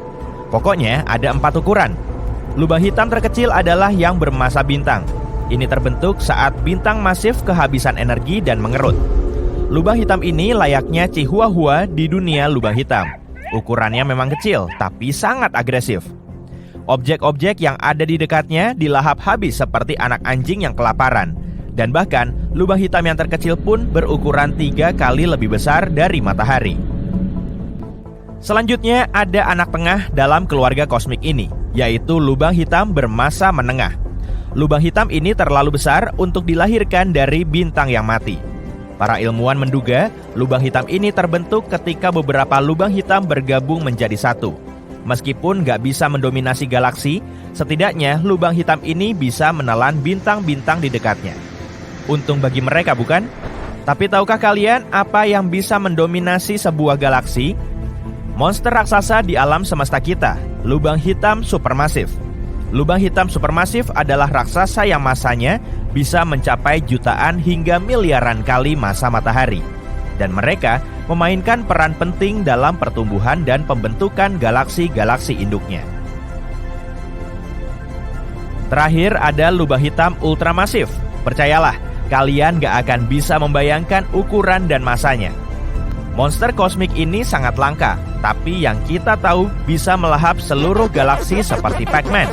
Pokoknya ada 4 ukuran. Lubang hitam terkecil adalah yang bermassa bintang. Ini terbentuk saat bintang masif kehabisan energi dan mengerut. Lubang hitam ini layaknya Chihuahua di dunia lubang hitam. Ukurannya memang kecil, tapi sangat agresif. Objek-objek yang ada di dekatnya dilahap habis seperti anak anjing yang kelaparan. Dan bahkan, lubang hitam yang terkecil pun berukuran 3 kali lebih besar dari matahari. Selanjutnya, ada anak tengah dalam keluarga kosmik ini, yaitu lubang hitam bermassa menengah. Lubang hitam ini terlalu besar untuk dilahirkan dari bintang yang mati. Para ilmuwan menduga, lubang hitam ini terbentuk ketika beberapa lubang hitam bergabung menjadi satu. Meskipun nggak bisa mendominasi galaksi, setidaknya lubang hitam ini bisa menelan bintang-bintang di dekatnya. Untung bagi mereka, bukan? Tapi tahukah kalian apa yang bisa mendominasi sebuah galaksi? Monster raksasa di alam semesta kita, lubang hitam supermasif. Lubang hitam supermasif adalah raksasa yang massanya bisa mencapai jutaan hingga miliaran kali massa matahari. Dan mereka memainkan peran penting dalam pertumbuhan dan pembentukan galaksi-galaksi induknya. Terakhir ada lubang hitam ultramasif. Percayalah, kalian gak akan bisa membayangkan ukuran dan massanya. Monster kosmik ini sangat langka, tapi yang kita tahu bisa melahap seluruh galaksi seperti Pac-Man.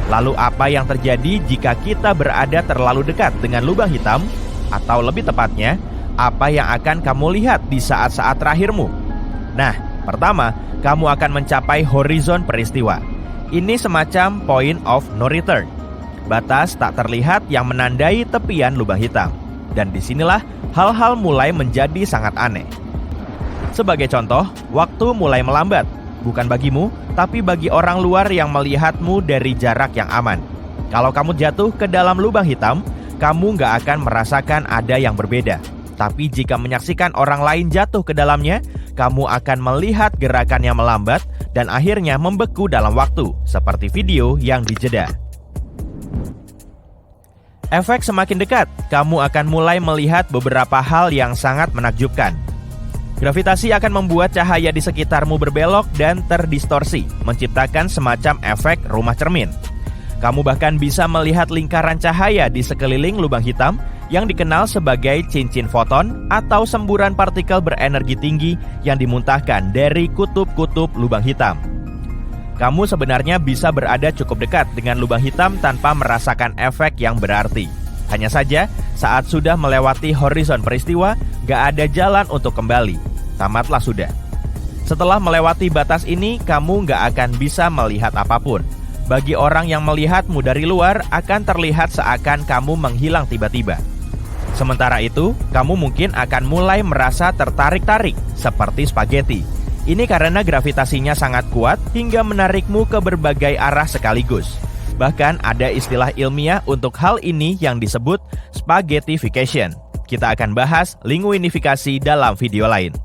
Lalu apa yang terjadi jika kita berada terlalu dekat dengan lubang hitam? Atau lebih tepatnya, apa yang akan kamu lihat di saat-saat terakhirmu? Nah, pertama, kamu akan mencapai horizon peristiwa. Ini semacam point of no return. Batas tak terlihat yang menandai tepian lubang hitam. Dan disinilah hal-hal mulai menjadi sangat aneh. Sebagai contoh, waktu mulai melambat. Bukan bagimu, tapi bagi orang luar yang melihatmu dari jarak yang aman. Kalau kamu jatuh ke dalam lubang hitam, kamu nggak akan merasakan ada yang berbeda. Tapi jika menyaksikan orang lain jatuh ke dalamnya, kamu akan melihat gerakannya melambat dan akhirnya membeku dalam waktu, seperti video yang dijeda. Efek semakin dekat, kamu akan mulai melihat beberapa hal yang sangat menakjubkan. Gravitasi akan membuat cahaya di sekitarmu berbelok dan terdistorsi, menciptakan semacam efek rumah cermin. Kamu bahkan bisa melihat lingkaran cahaya di sekeliling lubang hitam yang dikenal sebagai cincin foton atau semburan partikel berenergi tinggi yang dimuntahkan dari kutub-kutub lubang hitam. Kamu sebenarnya bisa berada cukup dekat dengan lubang hitam tanpa merasakan efek yang berarti. Hanya saja, saat sudah melewati horizon peristiwa, gak ada jalan untuk kembali. Tamatlah sudah. Setelah melewati batas ini, kamu gak akan bisa melihat apapun. Bagi orang yang melihatmu dari luar, akan terlihat seakan kamu menghilang tiba-tiba. Sementara itu, kamu mungkin akan mulai merasa tertarik-tarik, seperti spaghetti. Ini karena gravitasinya sangat kuat hingga menarikmu ke berbagai arah sekaligus. Bahkan ada istilah ilmiah untuk hal ini yang disebut spaghettification. Kita akan bahas linguinifikasi dalam video lain.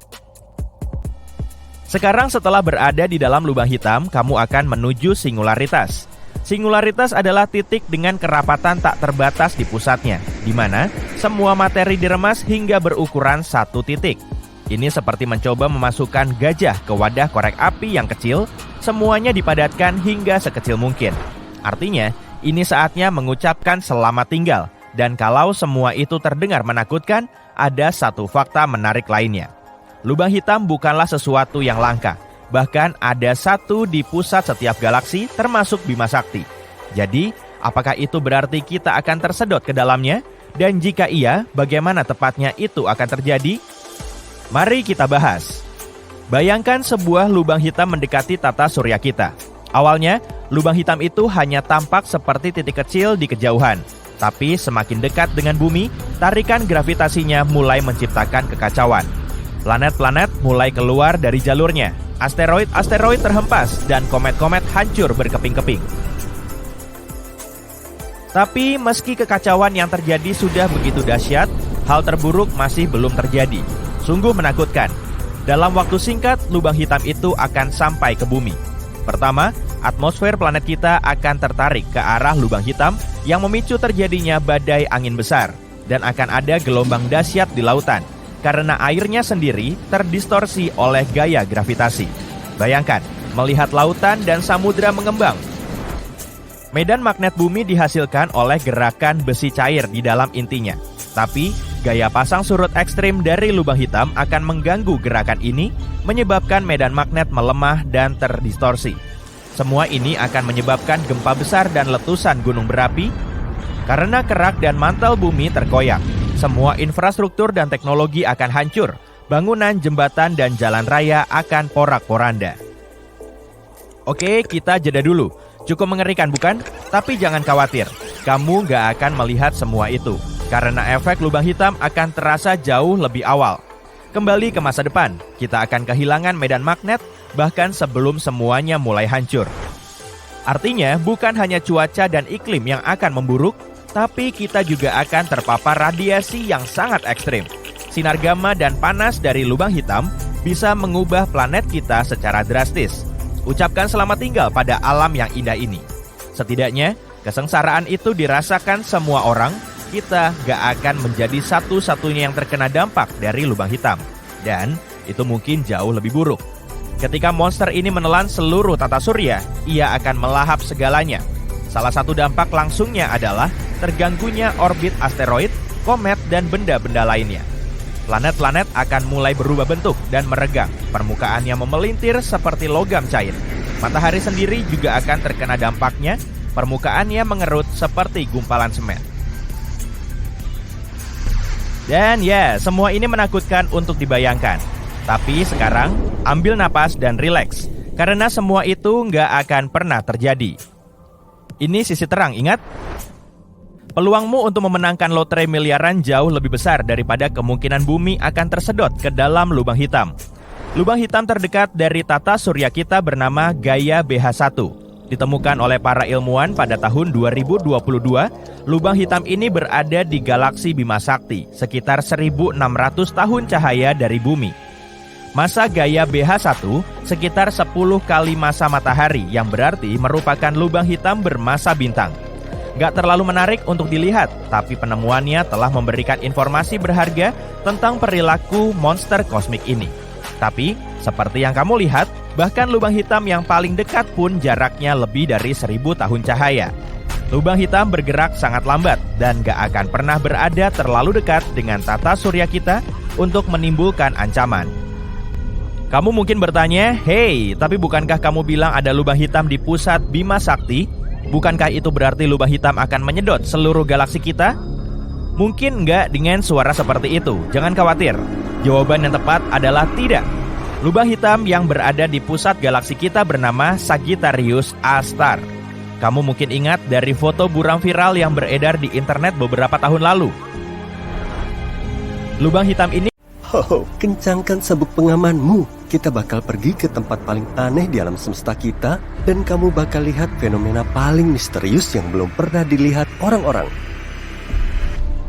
Sekarang setelah berada di dalam lubang hitam, kamu akan menuju singularitas. Singularitas adalah titik dengan kerapatan tak terbatas di pusatnya, di mana semua materi diremas hingga berukuran satu titik. Ini seperti mencoba memasukkan gajah ke wadah korek api yang kecil, semuanya dipadatkan hingga sekecil mungkin. Artinya, ini saatnya mengucapkan selamat tinggal, dan kalau semua itu terdengar menakutkan, ada satu fakta menarik lainnya. Lubang hitam bukanlah sesuatu yang langka. Bahkan ada satu di pusat setiap galaksi termasuk Bima Sakti. Jadi, apakah itu berarti kita akan tersedot ke dalamnya? Dan jika iya, bagaimana tepatnya itu akan terjadi? Mari kita bahas. Bayangkan sebuah lubang hitam mendekati tata surya kita. Awalnya, lubang hitam itu hanya tampak seperti titik kecil di kejauhan. Tapi semakin dekat dengan bumi, tarikan gravitasinya mulai menciptakan kekacauan. Planet-planet mulai keluar dari jalurnya. Asteroid-asteroid terhempas dan komet-komet hancur berkeping-keping. Tapi meski kekacauan yang terjadi sudah begitu dahsyat, hal terburuk masih belum terjadi. Sungguh menakutkan. Dalam waktu singkat, lubang hitam itu akan sampai ke bumi. Pertama, atmosfer planet kita akan tertarik ke arah lubang hitam yang memicu terjadinya badai angin besar. Dan akan ada gelombang dahsyat di lautan, karena airnya sendiri terdistorsi oleh gaya gravitasi. Bayangkan, melihat lautan dan samudera mengembang. Medan magnet bumi dihasilkan oleh gerakan besi cair di dalam intinya. Tapi, gaya pasang surut ekstrim dari lubang hitam akan mengganggu gerakan ini, menyebabkan medan magnet melemah dan terdistorsi. Semua ini akan menyebabkan gempa besar dan letusan gunung berapi, karena kerak dan mantel bumi terkoyak. Semua infrastruktur dan teknologi akan hancur. Bangunan, jembatan, dan jalan raya akan porak-poranda. Oke, kita jeda dulu. Cukup mengerikan bukan? Tapi jangan khawatir, kamu gak akan melihat semua itu. Karena efek lubang hitam akan terasa jauh lebih awal. Kembali ke masa depan, kita akan kehilangan medan magnet bahkan sebelum semuanya mulai hancur. Artinya, bukan hanya cuaca dan iklim yang akan memburuk, tapi kita juga akan terpapar radiasi yang sangat ekstrim. Sinar gamma dan panas dari lubang hitam bisa mengubah planet kita secara drastis. Ucapkan selamat tinggal pada alam yang indah ini. Setidaknya, kesengsaraan itu dirasakan semua orang. Kita gak akan menjadi satu-satunya yang terkena dampak dari lubang hitam. Dan itu mungkin jauh lebih buruk. Ketika monster ini menelan seluruh tata surya, ia akan melahap segalanya. Salah satu dampak langsungnya adalah terganggunya orbit asteroid, komet, dan benda-benda lainnya. Planet-planet akan mulai berubah bentuk dan meregang. Permukaannya memelintir seperti logam cair. Matahari sendiri juga akan terkena dampaknya. Permukaannya mengerut seperti gumpalan semen. Dan ya, semua ini menakutkan untuk dibayangkan. Tapi sekarang, ambil napas dan rileks. Karena semua itu nggak akan pernah terjadi. Ini sisi terang, ingat? Peluangmu untuk memenangkan lotre miliaran jauh lebih besar daripada kemungkinan bumi akan tersedot ke dalam lubang hitam. Lubang hitam terdekat dari tata surya kita bernama Gaia BH1. Ditemukan oleh para ilmuwan pada tahun 2022, lubang hitam ini berada di galaksi Bima Sakti, sekitar 1.600 tahun cahaya dari bumi. Masa gaya BH1 sekitar 10 kali masa matahari, yang berarti merupakan lubang hitam bermasa bintang. Gak terlalu menarik untuk dilihat, tapi penemuannya telah memberikan informasi berharga tentang perilaku monster kosmik ini. Tapi, seperti yang kamu lihat, bahkan lubang hitam yang paling dekat pun jaraknya lebih dari 1.000 tahun cahaya. Lubang hitam bergerak sangat lambat dan gak akan pernah berada terlalu dekat dengan tata surya kita untuk menimbulkan ancaman. Kamu mungkin bertanya, "Hey, tapi bukankah kamu bilang ada lubang hitam di pusat Bima Sakti? Bukankah itu berarti lubang hitam akan menyedot seluruh galaksi kita?" Mungkin nggak dengan suara seperti itu. Jangan khawatir. Jawaban yang tepat adalah tidak. Lubang hitam yang berada di pusat galaksi kita bernama Sagittarius A-star. Kamu mungkin ingat dari foto buram viral yang beredar di internet beberapa tahun lalu. Lubang hitam ini Kencangkan sabuk pengamanmu. Kita bakal pergi ke tempat paling aneh di alam semesta kita, dan kamu bakal lihat fenomena paling misterius yang belum pernah dilihat orang-orang.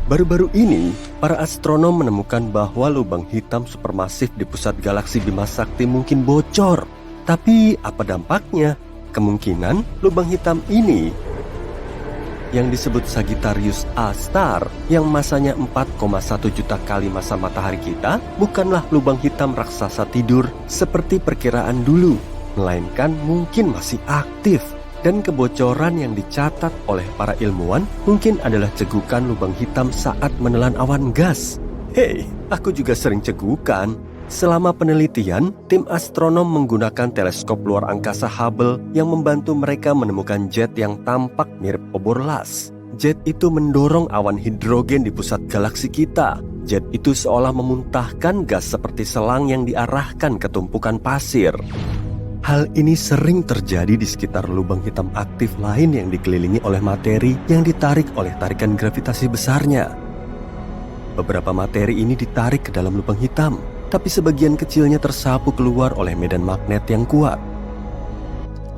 Baru-baru ini, para astronom menemukan bahwa lubang hitam supermasif di pusat galaksi Bima Sakti mungkin bocor. Tapi apa dampaknya? Kemungkinan lubang hitam ini yang disebut Sagittarius A-star yang masanya 4,1 juta kali masa matahari kita bukanlah lubang hitam raksasa tidur seperti perkiraan dulu, melainkan mungkin masih aktif. Dan kebocoran yang dicatat oleh para ilmuwan mungkin adalah cegukan lubang hitam saat menelan awan gas. Hei, aku juga sering cegukan. Selama penelitian, tim astronom menggunakan teleskop luar angkasa Hubble yang membantu mereka menemukan jet yang tampak mirip obor las. Jet itu mendorong awan hidrogen di pusat galaksi kita. Jet itu seolah memuntahkan gas seperti selang yang diarahkan ke tumpukan pasir. Hal ini sering terjadi di sekitar lubang hitam aktif lain yang dikelilingi oleh materi yang ditarik oleh tarikan gravitasi besarnya. Beberapa materi ini ditarik ke dalam lubang hitam, tapi sebagian kecilnya tersapu keluar oleh medan magnet yang kuat.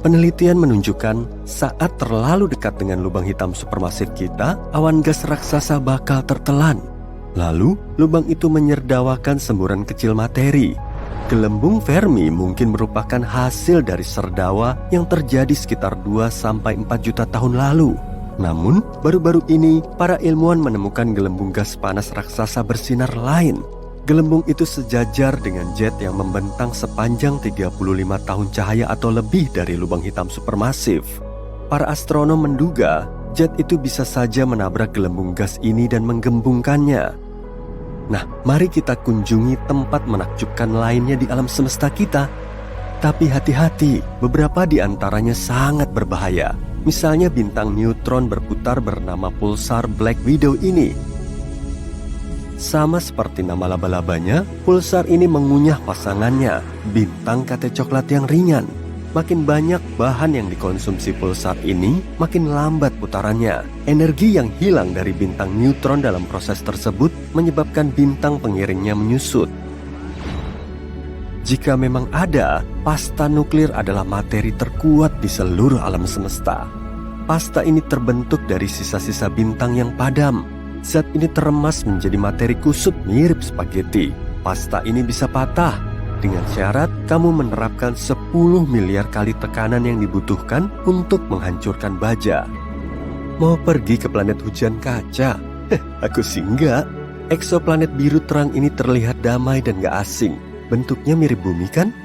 Penelitian menunjukkan saat terlalu dekat dengan lubang hitam supermasif kita, awan gas raksasa bakal tertelan. Lalu, lubang itu menyerdawakan semburan kecil materi. Gelembung Fermi mungkin merupakan hasil dari serdawa yang terjadi sekitar 2-4 juta tahun lalu. Namun, baru-baru ini, para ilmuwan menemukan gelembung gas panas raksasa bersinar lain. Gelembung itu sejajar dengan jet yang membentang sepanjang 35 tahun cahaya atau lebih dari lubang hitam supermasif. Para astronom menduga jet itu bisa saja menabrak gelembung gas ini dan menggembungkannya. Nah, mari kita kunjungi tempat menakjubkan lainnya di alam semesta kita. Tapi hati-hati, beberapa di antaranya sangat berbahaya. Misalnya bintang neutron berputar bernama pulsar Black Widow ini. Sama seperti nama laba-labanya, pulsar ini mengunyah pasangannya, bintang kate coklat yang ringan. Makin banyak bahan yang dikonsumsi pulsar ini, makin lambat putarannya. Energi yang hilang dari bintang neutron dalam proses tersebut menyebabkan bintang pengiringnya menyusut. Jika memang ada, pasta nuklir adalah materi terkuat di seluruh alam semesta. Pasta ini terbentuk dari sisa-sisa bintang yang padam. Zat ini teremas menjadi materi kusut mirip spaghetti. Pasta ini bisa patah dengan syarat kamu menerapkan 10 miliar kali tekanan yang dibutuhkan untuk menghancurkan baja. Mau pergi ke planet hujan kaca? Aku sih enggak. Eksoplanet biru terang ini terlihat damai dan gak asing. Bentuknya mirip bumi kan?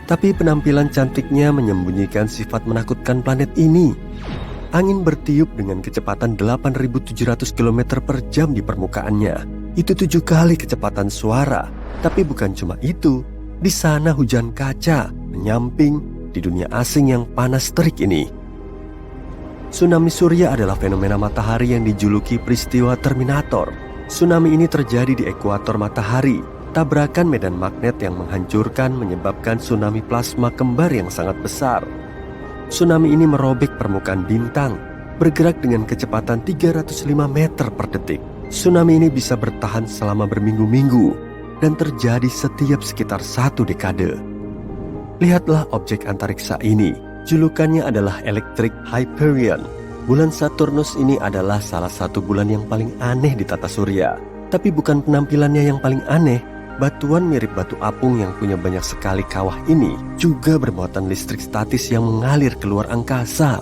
Tapi penampilan cantiknya menyembunyikan sifat menakutkan planet ini. Angin bertiup dengan kecepatan 8.700 km per jam di permukaannya. Itu 7 kali kecepatan suara. Tapi bukan cuma itu. Di sana hujan kaca menyamping di dunia asing yang panas terik ini. Tsunami surya adalah fenomena matahari yang dijuluki peristiwa Terminator. Tsunami ini terjadi di ekuator matahari. Tabrakan medan magnet yang menghancurkan menyebabkan tsunami plasma kembar yang sangat besar. Tsunami ini merobek permukaan bintang, bergerak dengan kecepatan 305 meter per detik. Tsunami ini bisa bertahan selama berminggu-minggu dan terjadi setiap sekitar 1 dekade. Lihatlah objek antariksa ini. Julukannya adalah Electric Hyperion. Bulan Saturnus ini adalah salah satu bulan yang paling aneh di tata surya. Tapi bukan penampilannya yang paling aneh. Batuan mirip batu apung yang punya banyak sekali kawah ini juga bermuatan listrik statis yang mengalir keluar angkasa.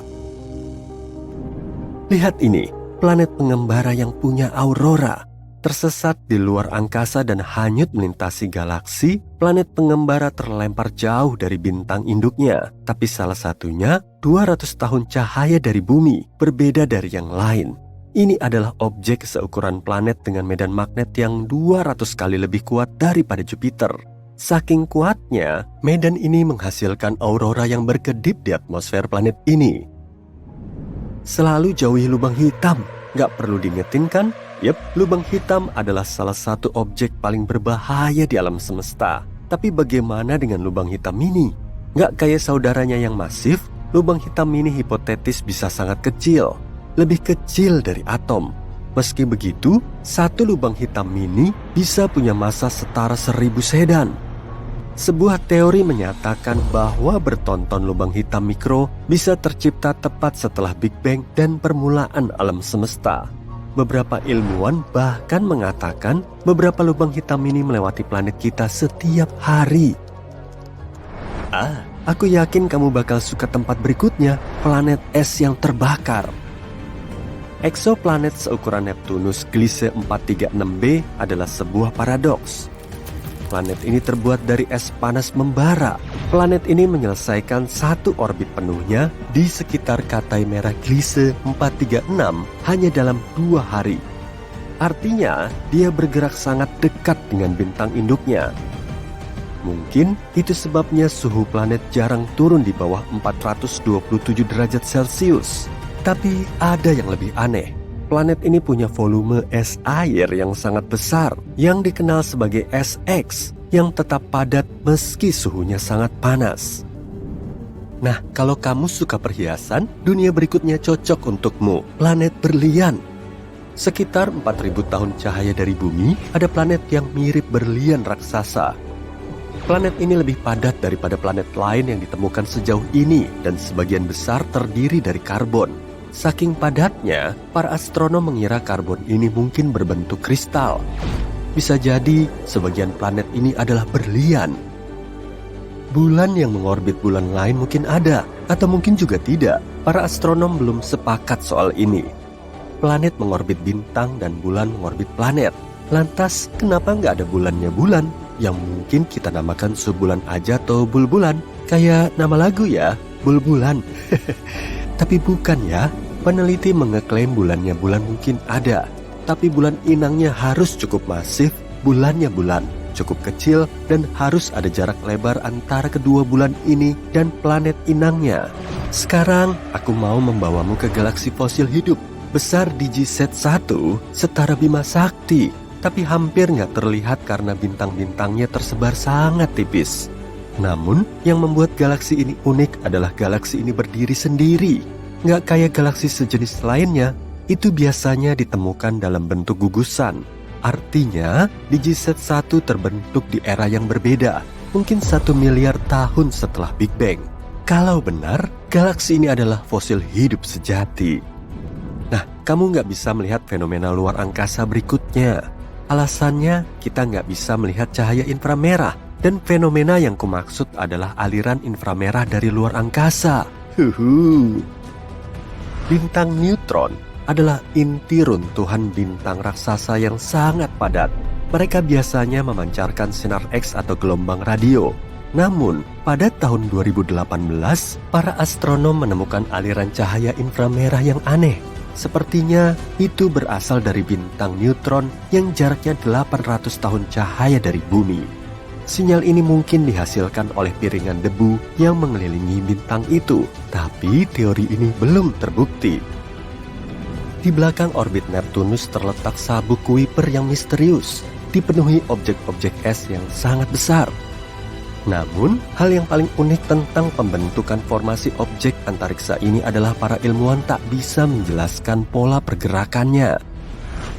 Lihat ini, planet pengembara yang punya aurora. Tersesat di luar angkasa dan hanyut melintasi galaksi, planet pengembara terlempar jauh dari bintang induknya. Tapi salah satunya 200 tahun cahaya dari bumi, berbeda dari yang lain. Ini adalah objek seukuran planet dengan medan magnet yang 200 kali lebih kuat daripada Jupiter. Saking kuatnya, medan ini menghasilkan aurora yang berkedip di atmosfer planet ini. Selalu jauhi lubang hitam. Gak perlu diingetin kan? Yep, lubang hitam adalah salah satu objek paling berbahaya di alam semesta. Tapi bagaimana dengan lubang hitam ini? Gak kayak saudaranya yang masif, lubang hitam ini hipotetis bisa sangat kecil. Lebih kecil dari atom. Meski begitu, satu lubang hitam mini bisa punya massa setara 1000 sedan. Sebuah teori menyatakan bahwa bertonton lubang hitam mikro bisa tercipta tepat setelah Big Bang dan permulaan alam semesta. Beberapa ilmuwan bahkan mengatakan beberapa lubang hitam ini melewati planet kita setiap hari. Aku yakin kamu bakal suka tempat berikutnya, planet es yang terbakar. Eksoplanet seukuran Neptunus Gliese 436b adalah sebuah paradoks. Planet ini terbuat dari es panas membara. Planet ini menyelesaikan satu orbit penuhnya di sekitar Katai Merah Gliese 436 hanya dalam 2 hari. Artinya, dia bergerak sangat dekat dengan bintang induknya. Mungkin itu sebabnya suhu planet jarang turun di bawah 427 derajat Celcius. Tapi ada yang lebih aneh. Planet ini punya volume es air yang sangat besar, yang dikenal sebagai es X, yang tetap padat meski suhunya sangat panas. Nah, kalau kamu suka perhiasan, dunia berikutnya cocok untukmu, planet berlian. Sekitar 4000 tahun cahaya dari bumi, ada planet yang mirip berlian raksasa. Planet ini lebih padat daripada planet lain yang ditemukan sejauh ini, dan sebagian besar terdiri dari karbon. Saking padatnya, para astronom mengira karbon ini mungkin berbentuk kristal. Bisa jadi sebagian planet ini adalah berlian. Bulan yang mengorbit bulan lain mungkin ada, atau mungkin juga tidak. Para astronom belum sepakat soal ini. Planet mengorbit bintang dan bulan mengorbit planet. Lantas, kenapa nggak ada bulannya bulan? Yang mungkin kita namakan subbulan aja atau bulbulan. Kayak nama lagu ya, bulbulan. Tapi bukan ya. Peneliti mengeklaim bulannya bulan mungkin ada, tapi bulan inangnya harus cukup masif, bulannya bulan, cukup kecil, dan harus ada jarak lebar antara kedua bulan ini dan planet inangnya. Sekarang, aku mau membawamu ke galaksi fosil hidup, besar DigiZ-1, setara Bima Sakti, tapi hampir nggak terlihat karena bintang-bintangnya tersebar sangat tipis. Namun, yang membuat galaksi ini unik adalah galaksi ini berdiri sendiri. Nggak kayak galaksi sejenis lainnya, itu biasanya ditemukan dalam bentuk gugusan. Artinya, DigiZ-1 terbentuk di era yang berbeda, mungkin 1 miliar tahun setelah Big Bang. Kalau benar, galaksi ini adalah fosil hidup sejati. Nah, kamu nggak bisa melihat fenomena luar angkasa berikutnya. Alasannya, kita nggak bisa melihat cahaya inframerah, dan fenomena yang kumaksud adalah aliran inframerah dari luar angkasa. Bintang neutron adalah inti runtuhan bintang raksasa yang sangat padat. Mereka biasanya memancarkan sinar X atau gelombang radio. Namun, pada tahun 2018, para astronom menemukan aliran cahaya inframerah yang aneh. Sepertinya itu berasal dari bintang neutron yang jaraknya 800 tahun cahaya dari bumi. Sinyal ini mungkin dihasilkan oleh piringan debu yang mengelilingi bintang itu, tapi teori ini belum terbukti. Di belakang orbit Neptunus terletak sabuk Kuiper yang misterius, dipenuhi objek-objek es yang sangat besar. Namun, hal yang paling unik tentang pembentukan formasi objek antariksa ini adalah para ilmuwan tak bisa menjelaskan pola pergerakannya.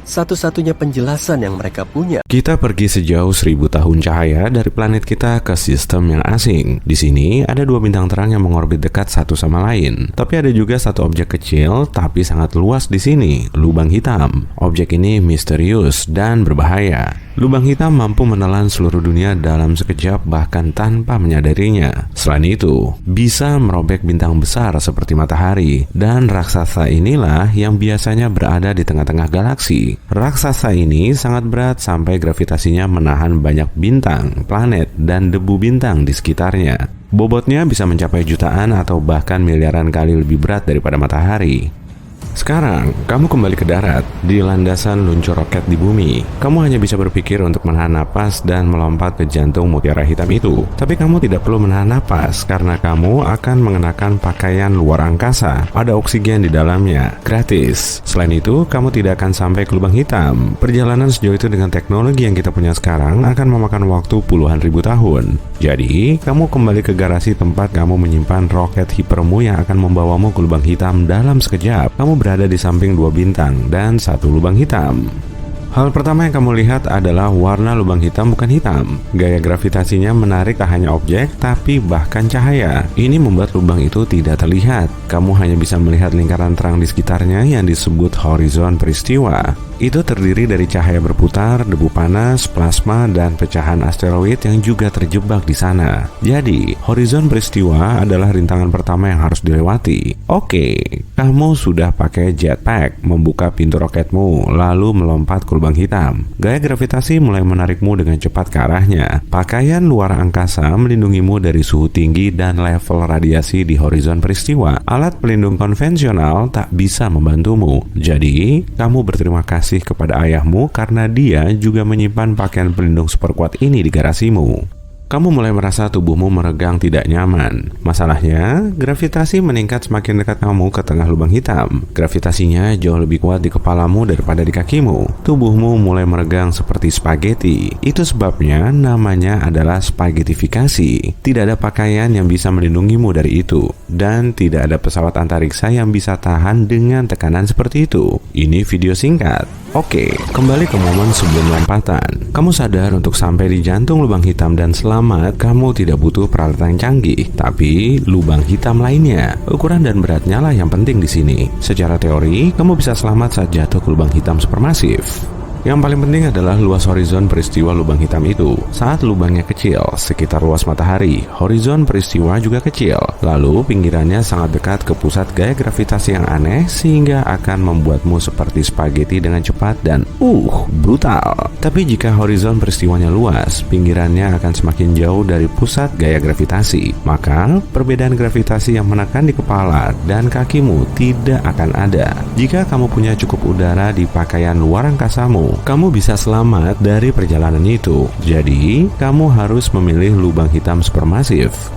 satu-satunya penjelasan yang mereka punya. Kita pergi sejauh 1000 tahun cahaya dari planet kita ke sistem yang asing. Di sini ada 2 bintang terang yang mengorbit dekat satu sama lain. Tapi ada juga satu objek kecil tapi sangat luas di sini, lubang hitam. Objek ini misterius dan berbahaya. Lubang hitam mampu menelan seluruh dunia dalam sekejap bahkan tanpa menyadarinya. Selain itu, bisa merobek bintang besar seperti matahari. Dan raksasa inilah yang biasanya berada di tengah-tengah galaksi. Raksasa ini sangat berat sampai gravitasinya menahan banyak bintang, planet, dan debu bintang di sekitarnya. Bobotnya bisa mencapai jutaan atau bahkan miliaran kali lebih berat daripada matahari. Sekarang, kamu kembali ke darat, di landasan luncur roket di bumi. Kamu hanya bisa berpikir untuk menahan napas dan melompat ke jantung mutiara hitam itu. Tapi kamu tidak perlu menahan napas, karena kamu akan mengenakan pakaian luar angkasa. Ada oksigen di dalamnya, gratis. Selain itu, kamu tidak akan sampai ke lubang hitam. Perjalanan sejauh itu dengan teknologi yang kita punya sekarang akan memakan waktu puluhan ribu tahun. Jadi, kamu kembali ke garasi tempat kamu menyimpan roket hipermu yang akan membawamu ke lubang hitam dalam sekejap. Kamu berada di samping 2 bintang dan 1 lubang hitam. Hal pertama yang kamu lihat adalah warna lubang hitam bukan hitam. Gaya gravitasinya menarik tak hanya objek, tapi bahkan cahaya. Ini membuat lubang itu tidak terlihat. Kamu hanya bisa melihat lingkaran terang di sekitarnya yang disebut horizon peristiwa. Itu terdiri dari cahaya berputar, debu panas, plasma, dan pecahan asteroid yang juga terjebak di sana. Jadi, horizon peristiwa adalah rintangan pertama yang harus dilewati. Oke, kamu sudah pakai jetpack, membuka pintu roketmu, lalu melompat ke lubang hitam. Gaya gravitasi mulai menarikmu dengan cepat ke arahnya. Pakaian luar angkasa melindungimu dari suhu tinggi dan level radiasi di horizon peristiwa. Alat pelindung konvensional tak bisa membantumu. Jadi, kamu berterima kasih kepada ayahmu karena dia juga menyimpan pakaian pelindung super kuat ini di garasimu. Kamu mulai merasa tubuhmu meregang tidak nyaman. Masalahnya, gravitasi meningkat semakin dekat kamu ke tengah lubang hitam. Gravitasinya jauh lebih kuat di kepalamu daripada di kakimu. Tubuhmu mulai meregang seperti spaghetti. Itu sebabnya namanya adalah spaghettifikasi. Tidak ada pakaian yang bisa melindungimu dari itu. Dan tidak ada pesawat antariksa yang bisa tahan dengan tekanan seperti itu. Ini video singkat. Oke, kembali ke momen sebelum lompatan. Kamu sadar untuk sampai di jantung lubang hitam dan selamat, kamu tidak butuh peralatan canggih, tapi lubang hitam lainnya. Ukuran dan beratnya lah yang penting di sini. Secara teori, kamu bisa selamat saat jatuh ke lubang hitam supermasif. Yang paling penting adalah luas horizon peristiwa lubang hitam itu. Saat lubangnya kecil, sekitar luas matahari, horizon peristiwa juga kecil. Lalu pinggirannya sangat dekat ke pusat gaya gravitasi yang aneh sehingga akan membuatmu seperti spaghetti dengan cepat dan brutal. Tapi jika horizon peristiwanya luas, pinggirannya akan semakin jauh dari pusat gaya gravitasi. Maka perbedaan gravitasi yang menekan di kepala dan kakimu tidak akan ada. Jika kamu punya cukup udara di pakaian luar angkasamu, kamu bisa selamat dari perjalanan itu. Jadi, kamu harus memilih lubang hitam supermasif.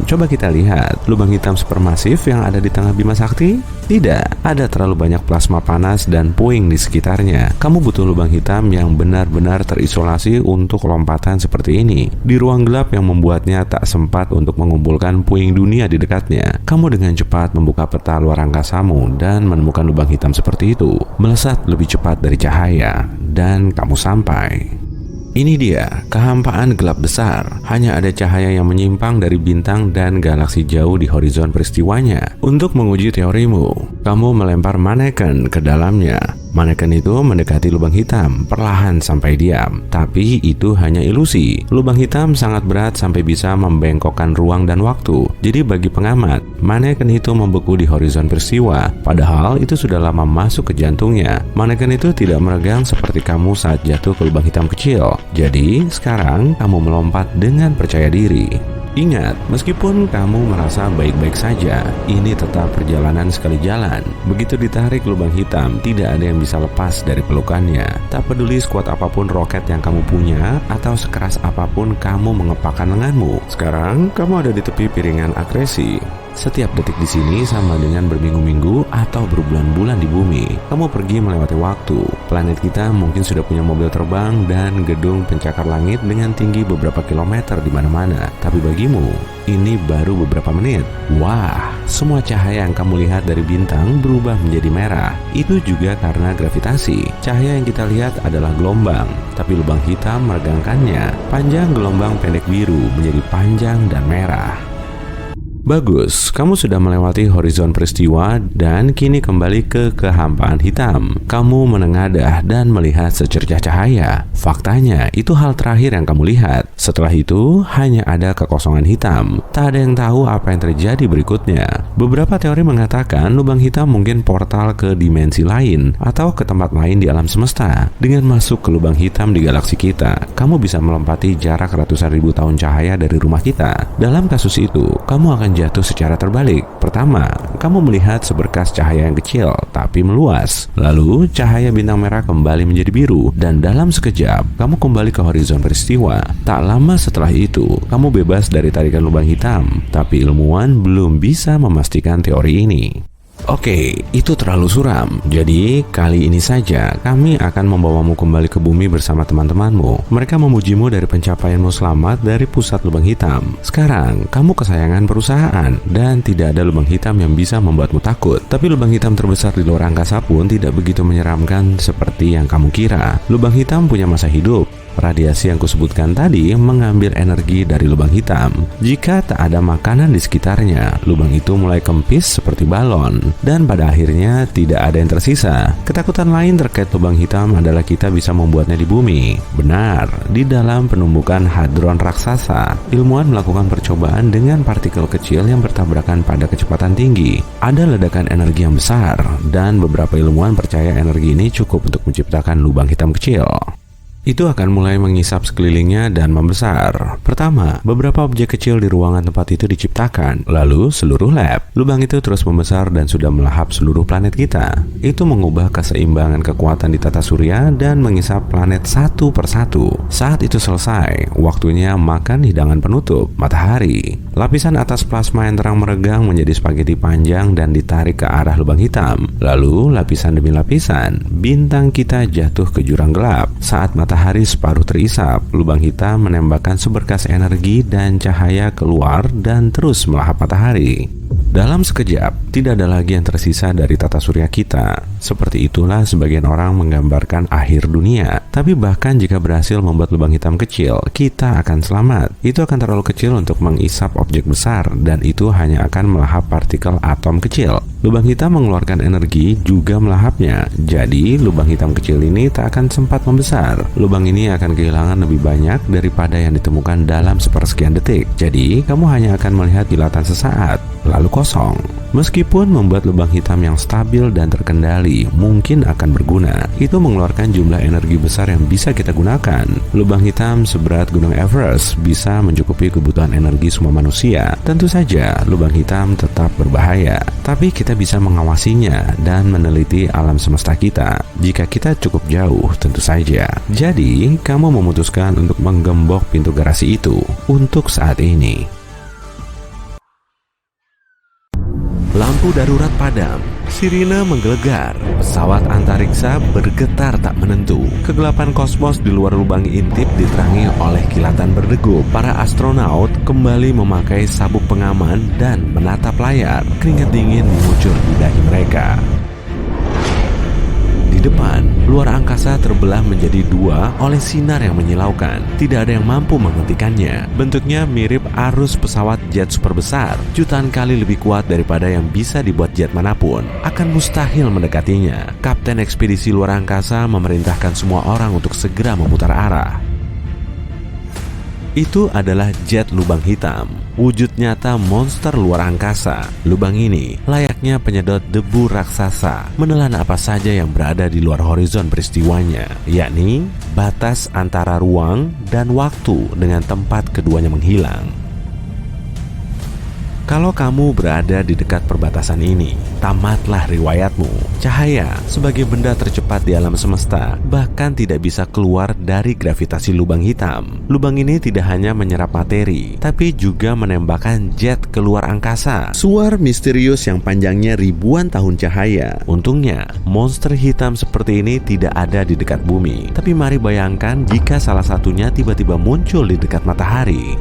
Coba kita lihat lubang hitam supermasif yang ada di tengah Bima Sakti. Tidak, ada terlalu banyak plasma panas dan puing di sekitarnya. Kamu butuh lubang hitam yang benar-benar terisolasi untuk lompatan seperti ini. Di ruang gelap yang membuatnya tak sempat untuk mengumpulkan puing dunia di dekatnya. Kamu dengan cepat membuka peta luar angkasamu dan menemukan lubang hitam seperti itu. Melesat lebih cepat dari cahaya. Dan kamu sampai. Ini dia, kehampaan gelap besar. Hanya ada cahaya yang menyimpang dari bintang dan galaksi jauh di horizon peristiwanya. Untuk menguji teorimu, kamu melempar maneken ke dalamnya. Maneken itu mendekati lubang hitam, perlahan sampai diam. Tapi itu hanya ilusi. Lubang hitam sangat berat sampai bisa membengkokkan ruang dan waktu. Jadi bagi pengamat, maneken itu membeku di horizon peristiwa. Padahal itu sudah lama masuk ke jantungnya. Maneken itu tidak meregang seperti kamu saat jatuh ke lubang hitam kecil. Jadi sekarang kamu melompat dengan percaya diri. Ingat, meskipun kamu merasa baik-baik saja, ini tetap perjalanan sekali jalan. Begitu ditarik lubang hitam, tidak ada yang bisa lepas dari pelukannya. Tak peduli sekuat apapun roket yang kamu punya, atau sekeras apapun kamu mengepakkan lenganmu. Sekarang, kamu ada di tepi piringan akresi. Setiap detik di sini sama dengan berminggu-minggu atau berbulan-bulan di bumi. Kamu pergi melewati waktu. Planet kita mungkin sudah punya mobil terbang dan gedung pencakar langit dengan tinggi beberapa kilometer di mana-mana. Tapi bagimu, ini baru beberapa menit. Wah, semua cahaya yang kamu lihat dari bintang berubah menjadi merah. Itu juga karena gravitasi. Cahaya yang kita lihat adalah gelombang, tapi lubang hitam meregangkannya. Panjang gelombang pendek biru menjadi panjang dan merah. Bagus, kamu sudah melewati horizon peristiwa dan kini kembali ke kehampaan hitam. Kamu menengadah dan melihat secercah cahaya. Faktanya, itu hal terakhir yang kamu lihat. Setelah itu, hanya ada kekosongan hitam. Tak ada yang tahu apa yang terjadi berikutnya. Beberapa teori mengatakan lubang hitam mungkin portal ke dimensi lain atau ke tempat lain di alam semesta. Dengan masuk ke lubang hitam di galaksi kita, kamu bisa melompati jarak ratusan ribu tahun cahaya dari rumah kita. Dalam kasus itu, kamu akan jatuh secara terbalik. Pertama, kamu melihat seberkas cahaya yang kecil tapi meluas. Lalu, cahaya bintang merah kembali menjadi biru dan dalam sekejap, kamu kembali ke horizon peristiwa. Tak lama setelah itu, kamu bebas dari tarikan lubang hitam. Tapi ilmuwan belum bisa memastikan teori ini. Oke, itu terlalu suram. Jadi, kali ini saja kami akan membawamu kembali ke bumi bersama teman-temanmu. Mereka memujimu dari pencapaianmu selamat dari pusat lubang hitam. Sekarang, kamu kesayangan perusahaan dan tidak ada lubang hitam yang bisa membuatmu takut. Tapi lubang hitam terbesar di luar angkasa pun tidak begitu menyeramkan seperti yang kamu kira. Lubang hitam punya masa hidup. Radiasi yang kusebutkan tadi mengambil energi dari lubang hitam. Jika tak ada makanan di sekitarnya, lubang itu mulai kempis seperti balon. Dan pada akhirnya tidak ada yang tersisa. Ketakutan lain terkait lubang hitam adalah kita bisa membuatnya di bumi. Benar, di dalam penumbukan hadron raksasa, ilmuwan melakukan percobaan dengan partikel kecil yang bertabrakan pada kecepatan tinggi. Ada ledakan energi yang besar, dan beberapa ilmuwan percaya energi ini cukup untuk menciptakan lubang hitam kecil. Itu akan mulai mengisap sekelilingnya dan membesar. Pertama, beberapa objek kecil di ruangan tempat itu diciptakan. Lalu, seluruh lab. Lubang itu terus membesar dan sudah melahap seluruh planet kita. Itu mengubah keseimbangan kekuatan di tata surya dan mengisap planet satu persatu. Saat itu selesai, waktunya makan hidangan penutup, matahari. Lapisan atas plasma yang terang meregang menjadi spaghetti panjang dan ditarik ke arah lubang hitam. Lalu, lapisan demi lapisan, bintang kita jatuh ke jurang gelap. Saat matahari separuh terisap, lubang hitam menembakkan seberkas energi dan cahaya keluar dan terus melahap matahari. Dalam sekejap, tidak ada lagi yang tersisa dari tata surya kita. Seperti itulah sebagian orang menggambarkan akhir dunia. Tapi bahkan jika berhasil membuat lubang hitam kecil, kita akan selamat. Itu akan terlalu kecil untuk mengisap objek besar, dan itu hanya akan melahap partikel atom kecil. Lubang hitam mengeluarkan energi juga melahapnya. Jadi, lubang hitam kecil ini tak akan sempat membesar. Lubang ini akan kehilangan lebih banyak daripada yang ditemukan dalam sepersekian detik. Jadi, kamu hanya akan melihat kilatan sesaat, lalu kosong. Meskipun membuat lubang hitam yang stabil dan terkendali mungkin akan berguna, itu mengeluarkan jumlah energi besar yang bisa kita gunakan. Lubang hitam seberat Gunung Everest bisa mencukupi kebutuhan energi semua manusia. Tentu saja, lubang hitam tetap berbahaya, tapi kita bisa mengawasinya dan meneliti alam semesta kita. Jika kita cukup jauh, tentu saja. Jadi, kamu memutuskan untuk menggembok pintu garasi itu untuk saat ini. Lampu darurat padam, sirine menggelegar, pesawat antariksa bergetar tak menentu. Kegelapan kosmos di luar lubang intip diterangi oleh kilatan berdegup. Para astronaut kembali memakai sabuk pengaman dan menatap layar. Keringat dingin mengucur di dahi mereka. Di depan, luar angkasa terbelah menjadi dua oleh sinar yang menyilaukan. Tidak ada yang mampu menghentikannya. Bentuknya mirip arus pesawat jet super besar. Jutaan kali lebih kuat daripada yang bisa dibuat jet manapun. Akan mustahil mendekatinya. Kapten ekspedisi luar angkasa memerintahkan semua orang untuk segera memutar arah. Itu adalah jet lubang hitam, wujud nyata monster luar angkasa. Lubang ini layaknya penyedot debu raksasa, menelan apa saja yang berada di luar horizon peristiwanya, yakni batas antara ruang dan waktu dengan tempat keduanya menghilang. Kalau kamu berada di dekat perbatasan ini, tamatlah riwayatmu. Cahaya, sebagai benda tercepat di alam semesta, bahkan tidak bisa keluar dari gravitasi lubang hitam. Lubang ini tidak hanya menyerap materi, tapi juga menembakkan jet keluar angkasa. Suar misterius yang panjangnya ribuan tahun cahaya. Untungnya, monster hitam seperti ini tidak ada di dekat bumi. Tapi mari bayangkan jika salah satunya tiba-tiba muncul di dekat matahari.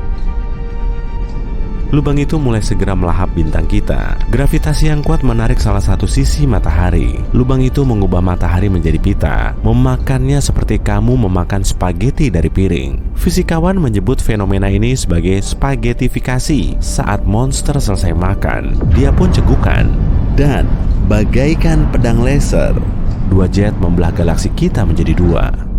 Lubang itu mulai segera melahap bintang kita. Gravitasi yang kuat menarik salah satu sisi matahari. Lubang itu mengubah matahari menjadi pita, memakannya seperti kamu memakan spaghetti dari piring. Fisikawan menyebut fenomena ini sebagai spaghettifikasi. Saat monster selesai makan, dia pun cegukan. Dan bagaikan pedang laser, 2 jet membelah galaksi kita menjadi 2.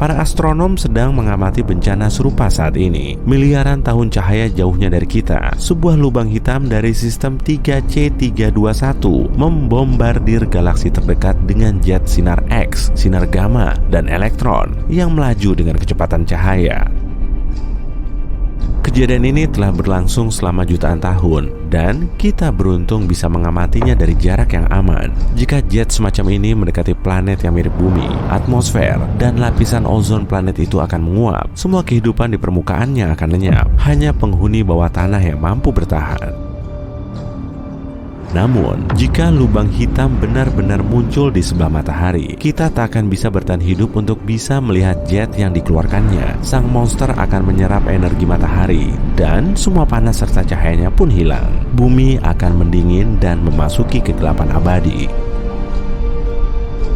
Para astronom sedang mengamati bencana serupa saat ini. Miliaran tahun cahaya jauhnya dari kita, sebuah lubang hitam dari sistem 3C321 membombardir galaksi terdekat dengan jet sinar X, sinar gamma, dan elektron yang melaju dengan kecepatan cahaya. Kejadian ini telah berlangsung selama jutaan tahun, dan kita beruntung bisa mengamatinya dari jarak yang aman. Jika jet semacam ini mendekati planet yang mirip bumi, atmosfer dan lapisan ozon planet itu akan menguap. Semua kehidupan di permukaannya akan lenyap. Hanya penghuni bawah tanah yang mampu bertahan. Namun, jika lubang hitam benar-benar muncul di sebelah matahari, kita tak akan bisa bertahan hidup untuk bisa melihat jet yang dikeluarkannya. Sang monster akan menyerap energi matahari, dan semua panas serta cahayanya pun hilang. Bumi akan mendingin dan memasuki kegelapan abadi.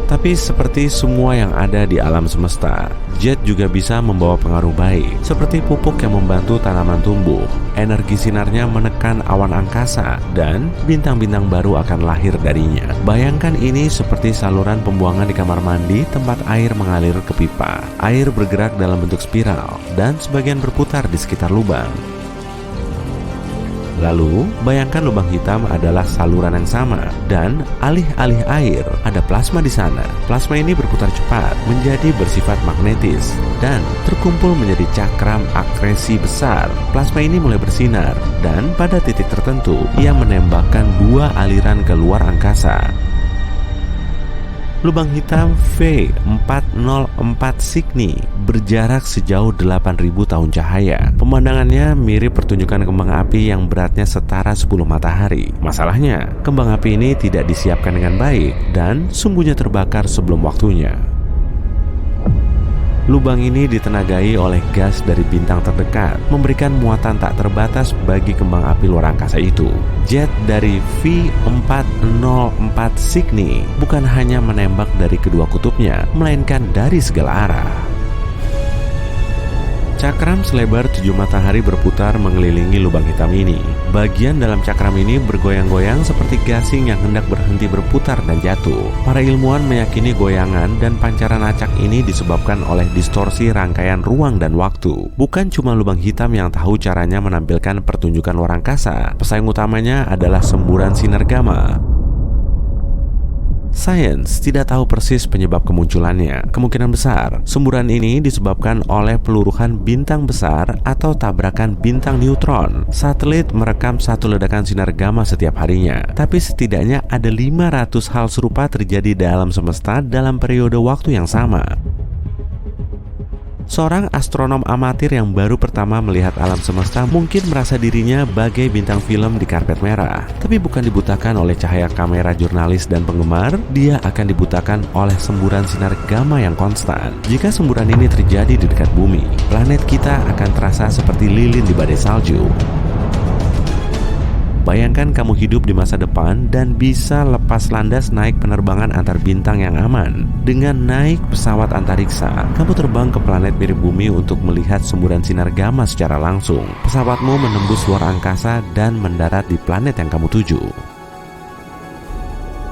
Tapi seperti semua yang ada di alam semesta, jet juga bisa membawa pengaruh baik, seperti pupuk yang membantu tanaman tumbuh. Energi sinarnya menekan awan angkasa, dan bintang-bintang baru akan lahir darinya. Bayangkan ini seperti saluran pembuangan di kamar mandi tempat air mengalir ke pipa. Air bergerak dalam bentuk spiral, dan sebagian berputar di sekitar lubang. Lalu, bayangkan lubang hitam adalah saluran yang sama, dan alih-alih air, ada plasma di sana. Plasma ini berputar cepat, menjadi bersifat magnetis, dan terkumpul menjadi cakram akresi besar. Plasma ini mulai bersinar, dan pada titik tertentu, ia menembakkan 2 aliran ke luar angkasa. Lubang hitam V404 Cygni berjarak sejauh 8.000 tahun cahaya. Pemandangannya mirip pertunjukan kembang api yang beratnya setara 10 matahari. Masalahnya, kembang api ini tidak disiapkan dengan baik dan sumbunya terbakar sebelum waktunya. Lubang ini ditenagai oleh gas dari bintang terdekat, memberikan muatan tak terbatas bagi kembang api luar angkasa itu. Jet dari V404 Cygni bukan hanya menembak dari kedua kutubnya, melainkan dari segala arah. Cakram selebar 7 matahari berputar mengelilingi lubang hitam ini. Bagian dalam cakram ini bergoyang-goyang seperti gasing yang hendak berhenti berputar dan jatuh. Para ilmuwan meyakini goyangan dan pancaran acak ini disebabkan oleh distorsi rangkaian ruang dan waktu. Bukan cuma lubang hitam yang tahu caranya menampilkan pertunjukan luar angkasa. Pesaing utamanya adalah semburan sinar gamma. Sains tidak tahu persis penyebab kemunculannya. Kemungkinan besar, semburan ini disebabkan oleh peluruhan bintang besar atau tabrakan bintang neutron. Satelit merekam 1 ledakan sinar gamma setiap harinya. Tapi setidaknya ada 500 hal serupa terjadi di alam semesta dalam periode waktu yang sama. Seorang astronom amatir yang baru pertama melihat alam semesta mungkin merasa dirinya bagai bintang film di karpet merah. Tapi bukan dibutakan oleh cahaya kamera jurnalis dan penggemar, dia akan dibutakan oleh semburan sinar gamma yang konstan. Jika semburan ini terjadi di dekat bumi, planet kita akan terasa seperti lilin di badai salju. Bayangkan kamu hidup di masa depan dan bisa lepas landas naik penerbangan antar bintang yang aman. Dengan naik pesawat antariksa, kamu terbang ke planet mirip bumi untuk melihat semburan sinar gamma secara langsung. Pesawatmu menembus luar angkasa dan mendarat di planet yang kamu tuju.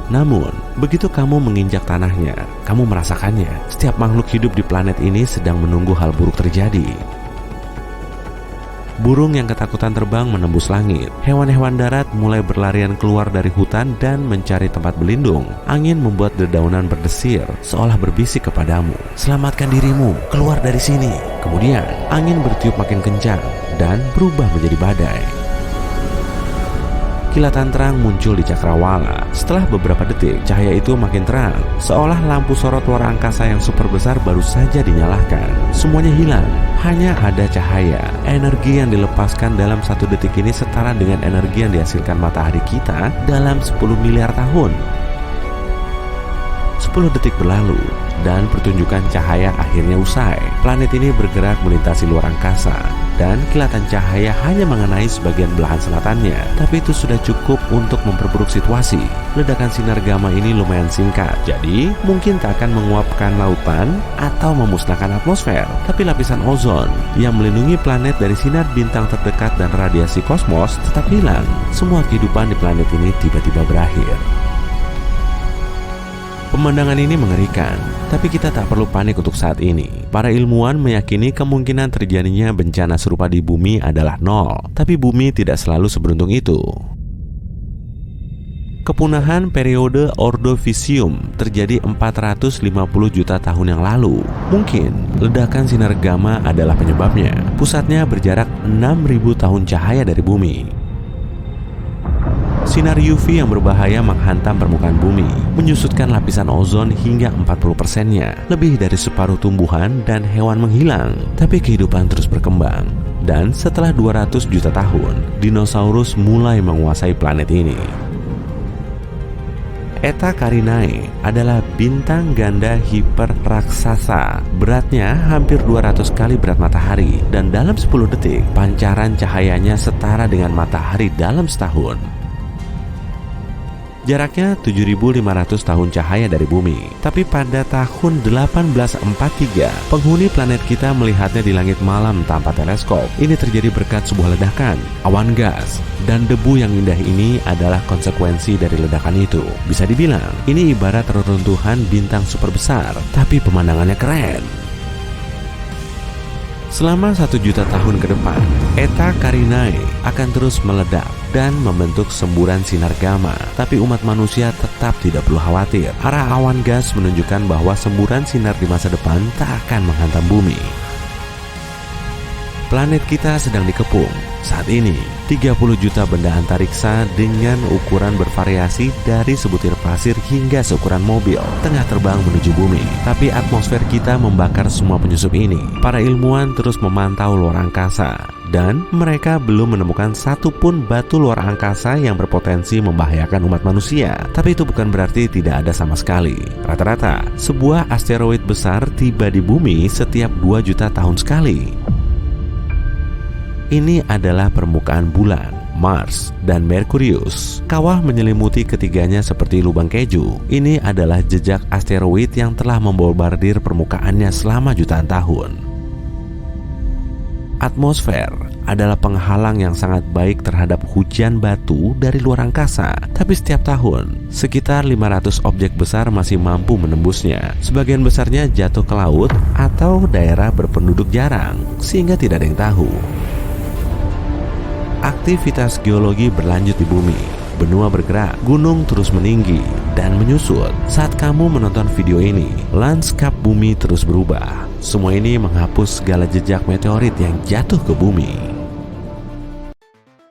Namun, begitu kamu menginjak tanahnya, kamu merasakannya. Setiap makhluk hidup di planet ini sedang menunggu hal buruk terjadi. Burung yang ketakutan terbang menembus langit. Hewan-hewan darat mulai berlarian keluar dari hutan dan mencari tempat berlindung. Angin membuat dedaunan berdesir, seolah berbisik kepadamu, "Selamatkan dirimu, keluar dari sini." Kemudian, angin bertiup makin kencang dan berubah menjadi badai. kilatan terang muncul di cakrawala. Setelah beberapa detik, cahaya itu makin terang, seolah lampu sorot luar angkasa yang super besar baru saja dinyalakan. Semuanya hilang, hanya ada cahaya. Energi yang dilepaskan dalam 1 detik ini setara dengan energi yang dihasilkan matahari kita dalam 10 miliar tahun. 10 detik berlalu, dan pertunjukan cahaya akhirnya usai. Planet ini bergerak melintasi luar angkasa, dan kilatan cahaya hanya mengenai sebagian belahan selatannya. Tapi itu sudah cukup untuk memperburuk situasi. Ledakan sinar gamma ini lumayan singkat, jadi mungkin tak akan menguapkan lautan atau memusnahkan atmosfer. Tapi lapisan ozon yang melindungi planet dari sinar bintang terdekat dan radiasi kosmos tetap hilang. Semua kehidupan di planet ini tiba-tiba berakhir. Pemandangan ini mengerikan, tapi kita tak perlu panik untuk saat ini. Para ilmuwan meyakini kemungkinan terjadinya bencana serupa di bumi adalah 0, tapi bumi tidak selalu seberuntung itu. Kepunahan periode Ordovisium terjadi 450 juta tahun yang lalu. Mungkin ledakan sinar gamma adalah penyebabnya. Pusatnya berjarak 6.000 tahun cahaya dari bumi. Sinar UV yang berbahaya menghantam permukaan bumi, menyusutkan lapisan ozon hingga 40%-nya. Lebih dari separuh tumbuhan dan hewan menghilang, tapi kehidupan terus berkembang. Dan setelah 200 juta tahun, dinosaurus mulai menguasai planet ini. Eta Carinae adalah bintang ganda hiperraksasa. Beratnya hampir 200 kali berat matahari, dan dalam 10 detik, pancaran cahayanya setara dengan matahari dalam setahun. Jaraknya 7.500 tahun cahaya dari bumi. Tapi pada tahun 1843, penghuni planet kita melihatnya di langit malam tanpa teleskop. Ini terjadi berkat sebuah ledakan, awan gas, dan debu yang indah ini adalah konsekuensi dari ledakan itu. Bisa dibilang, ini ibarat reruntuhan bintang super besar, tapi pemandangannya keren. Selama 1 juta tahun ke depan, Eta Carinae akan terus meledak dan membentuk semburan sinar gamma. Tapi umat manusia tetap tidak perlu khawatir. Arah awan gas menunjukkan bahwa semburan sinar di masa depan tak akan menghantam bumi. Planet kita sedang dikepung. Saat ini, 30 juta benda antariksa dengan ukuran bervariasi dari sebutir pasir hingga seukuran mobil tengah terbang menuju bumi. Tapi atmosfer kita membakar semua penyusup ini. Para ilmuwan terus memantau luar angkasa, dan mereka belum menemukan satupun batu luar angkasa yang berpotensi membahayakan umat manusia. Tapi itu bukan berarti tidak ada sama sekali. Rata-rata, sebuah asteroid besar tiba di bumi setiap 2 juta tahun sekali. Ini adalah permukaan bulan, Mars, dan Merkurius. Kawah menyelimuti ketiganya seperti lubang keju. Ini adalah jejak asteroid yang telah membombardir permukaannya selama jutaan tahun. Atmosfer adalah penghalang yang sangat baik terhadap hujan batu dari luar angkasa. Tapi setiap tahun, sekitar 500 objek besar masih mampu menembusnya. Sebagian besarnya jatuh ke laut atau daerah berpenduduk jarang, sehingga tidak ada yang tahu. Aktivitas geologi berlanjut di bumi. Benua bergerak, gunung terus meninggi dan menyusut. Saat kamu menonton video ini, lanskap bumi terus berubah. Semua ini menghapus segala jejak meteorit yang jatuh ke bumi.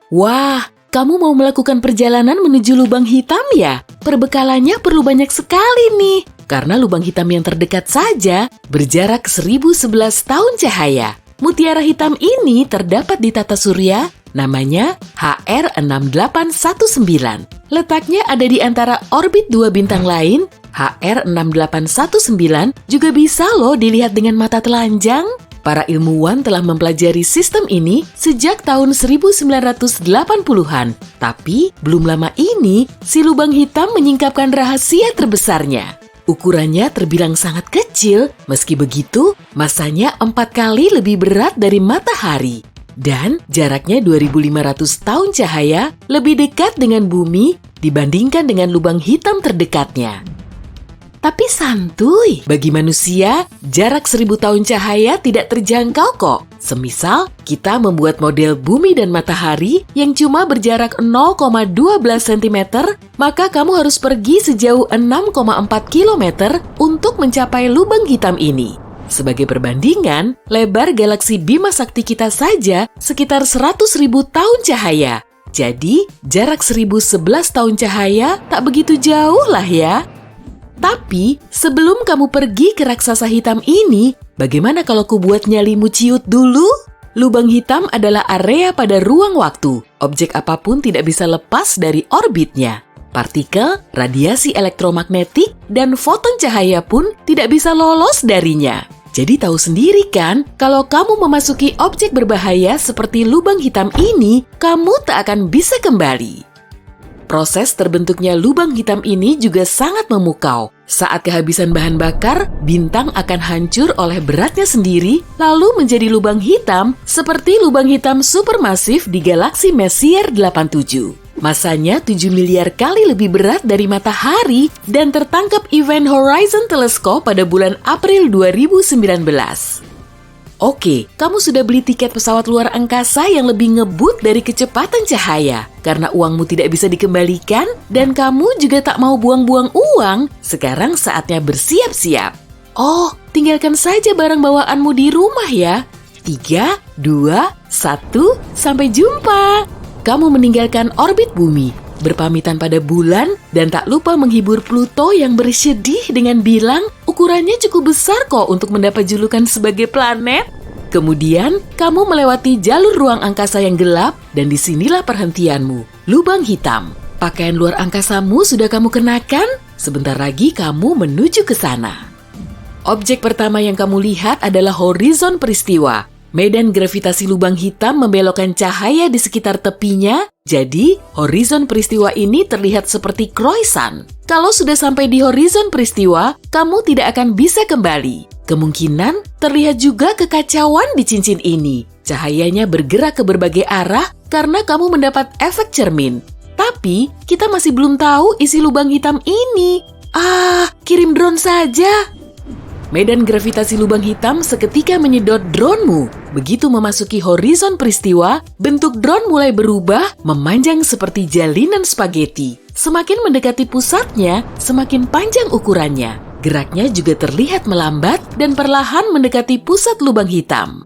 Wah, kamu mau melakukan perjalanan menuju lubang hitam ya? Perbekalannya perlu banyak sekali nih. Karena lubang hitam yang terdekat saja berjarak 1011 tahun cahaya. Mutiara hitam ini terdapat di tata surya, namanya HR6819. Letaknya ada di antara orbit 2 bintang lain. HR6819 juga bisa loh dilihat dengan mata telanjang. Para ilmuwan telah mempelajari sistem ini sejak tahun 1980-an. Tapi belum lama ini, si lubang hitam menyingkapkan rahasia terbesarnya. Ukurannya terbilang sangat kecil, meski begitu, masanya 4 kali lebih berat dari matahari. Dan jaraknya 2.500 tahun cahaya lebih dekat dengan bumi dibandingkan dengan lubang hitam terdekatnya. Tapi santuy, bagi manusia, jarak 1000 tahun cahaya tidak terjangkau kok. Semisal, kita membuat model bumi dan matahari yang cuma berjarak 0,12 cm, maka kamu harus pergi sejauh 6,4 km untuk mencapai lubang hitam ini. Sebagai perbandingan, lebar galaksi Bima Sakti kita saja sekitar 100.000 tahun cahaya. Jadi, jarak 1011 tahun cahaya tak begitu jauh lah ya. Tapi, sebelum kamu pergi ke raksasa hitam ini, bagaimana kalau ku buat nyalimu ciut dulu? Lubang hitam adalah area pada ruang waktu. Objek apapun tidak bisa lepas dari orbitnya. Partikel, radiasi elektromagnetik, dan foton cahaya pun tidak bisa lolos darinya. Jadi tahu sendiri kan, kalau kamu memasuki objek berbahaya seperti lubang hitam ini, kamu tak akan bisa kembali. Proses terbentuknya lubang hitam ini juga sangat memukau. Saat kehabisan bahan bakar, bintang akan hancur oleh beratnya sendiri, lalu menjadi lubang hitam seperti lubang hitam supermasif di galaksi Messier 87. Masanya 7 miliar kali lebih berat dari matahari dan tertangkap Event Horizon Telescope pada bulan April 2019. Oke, kamu sudah beli tiket pesawat luar angkasa yang lebih ngebut dari kecepatan cahaya. Karena uangmu tidak bisa dikembalikan dan kamu juga tak mau buang-buang uang, sekarang saatnya bersiap-siap. Oh, tinggalkan saja barang bawaanmu di rumah ya. 3, 2, 1, sampai jumpa. Kamu meninggalkan orbit bumi, berpamitan pada bulan, dan tak lupa menghibur Pluto yang bersedih dengan bilang ukurannya cukup besar kok untuk mendapat julukan sebagai planet. Kemudian, kamu melewati jalur ruang angkasa yang gelap, dan disinilah perhentianmu, lubang hitam. Pakaian luar angkasamu sudah kamu kenakan, sebentar lagi kamu menuju ke sana. Objek pertama yang kamu lihat adalah horizon peristiwa. Medan gravitasi lubang hitam membelokkan cahaya di sekitar tepinya, jadi horizon peristiwa ini terlihat seperti croissant. Kalau sudah sampai di horizon peristiwa, kamu tidak akan bisa kembali. Kemungkinan terlihat juga kekacauan di cincin ini. Cahayanya bergerak ke berbagai arah karena kamu mendapat efek cermin. Tapi, kita masih belum tahu isi lubang hitam ini. Kirim drone saja. Medan gravitasi lubang hitam seketika menyedot drone-mu. Begitu memasuki horizon peristiwa, bentuk drone mulai berubah, memanjang seperti jalinan spaghetti. Semakin mendekati pusatnya, semakin panjang ukurannya. Geraknya juga terlihat melambat dan perlahan mendekati pusat lubang hitam.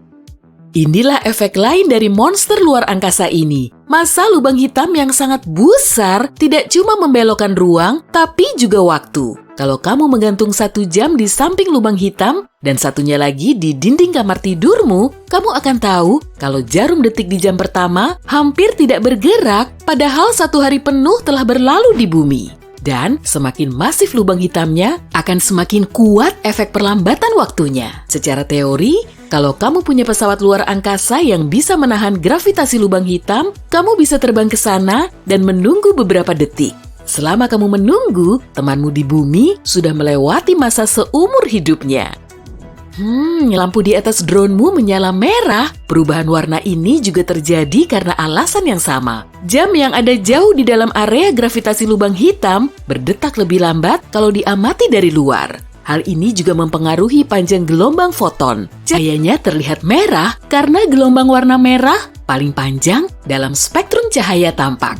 Inilah efek lain dari monster luar angkasa ini. Massa lubang hitam yang sangat besar tidak cuma membelokkan ruang, tapi juga waktu. Kalau kamu menggantung 1 jam di samping lubang hitam dan satunya lagi di dinding kamar tidurmu, kamu akan tahu kalau jarum detik di jam pertama hampir tidak bergerak, padahal 1 hari penuh telah berlalu di bumi. Dan semakin masif lubang hitamnya, akan semakin kuat efek perlambatan waktunya. Secara teori, kalau kamu punya pesawat luar angkasa yang bisa menahan gravitasi lubang hitam, kamu bisa terbang ke sana dan menunggu beberapa detik. Selama kamu menunggu, temanmu di bumi sudah melewati masa seumur hidupnya. Lampu di atas drone-mu menyala merah. Perubahan warna ini juga terjadi karena alasan yang sama. Jam yang ada jauh di dalam area gravitasi lubang hitam berdetak lebih lambat kalau diamati dari luar. Hal ini juga mempengaruhi panjang gelombang foton. Cahayanya terlihat merah karena gelombang warna merah paling panjang dalam spektrum cahaya tampak.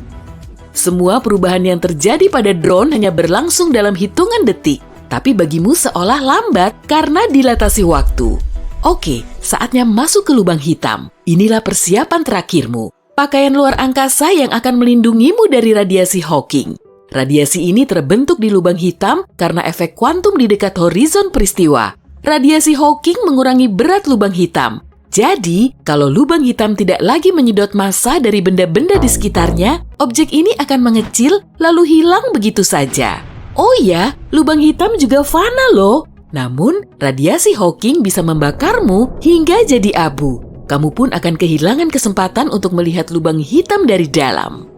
Semua perubahan yang terjadi pada drone hanya berlangsung dalam hitungan detik, tapi bagimu seolah lambat karena dilatasi waktu. Oke, saatnya masuk ke lubang hitam. Inilah persiapan terakhirmu. Pakaian luar angkasa yang akan melindungimu dari radiasi Hawking. Radiasi ini terbentuk di lubang hitam karena efek kuantum di dekat horizon peristiwa. Radiasi Hawking mengurangi berat lubang hitam. Jadi, kalau lubang hitam tidak lagi menyedot massa dari benda-benda di sekitarnya, objek ini akan mengecil lalu hilang begitu saja. Oh ya, lubang hitam juga fana loh. Namun, radiasi Hawking bisa membakarmu hingga jadi abu. Kamu pun akan kehilangan kesempatan untuk melihat lubang hitam dari dalam.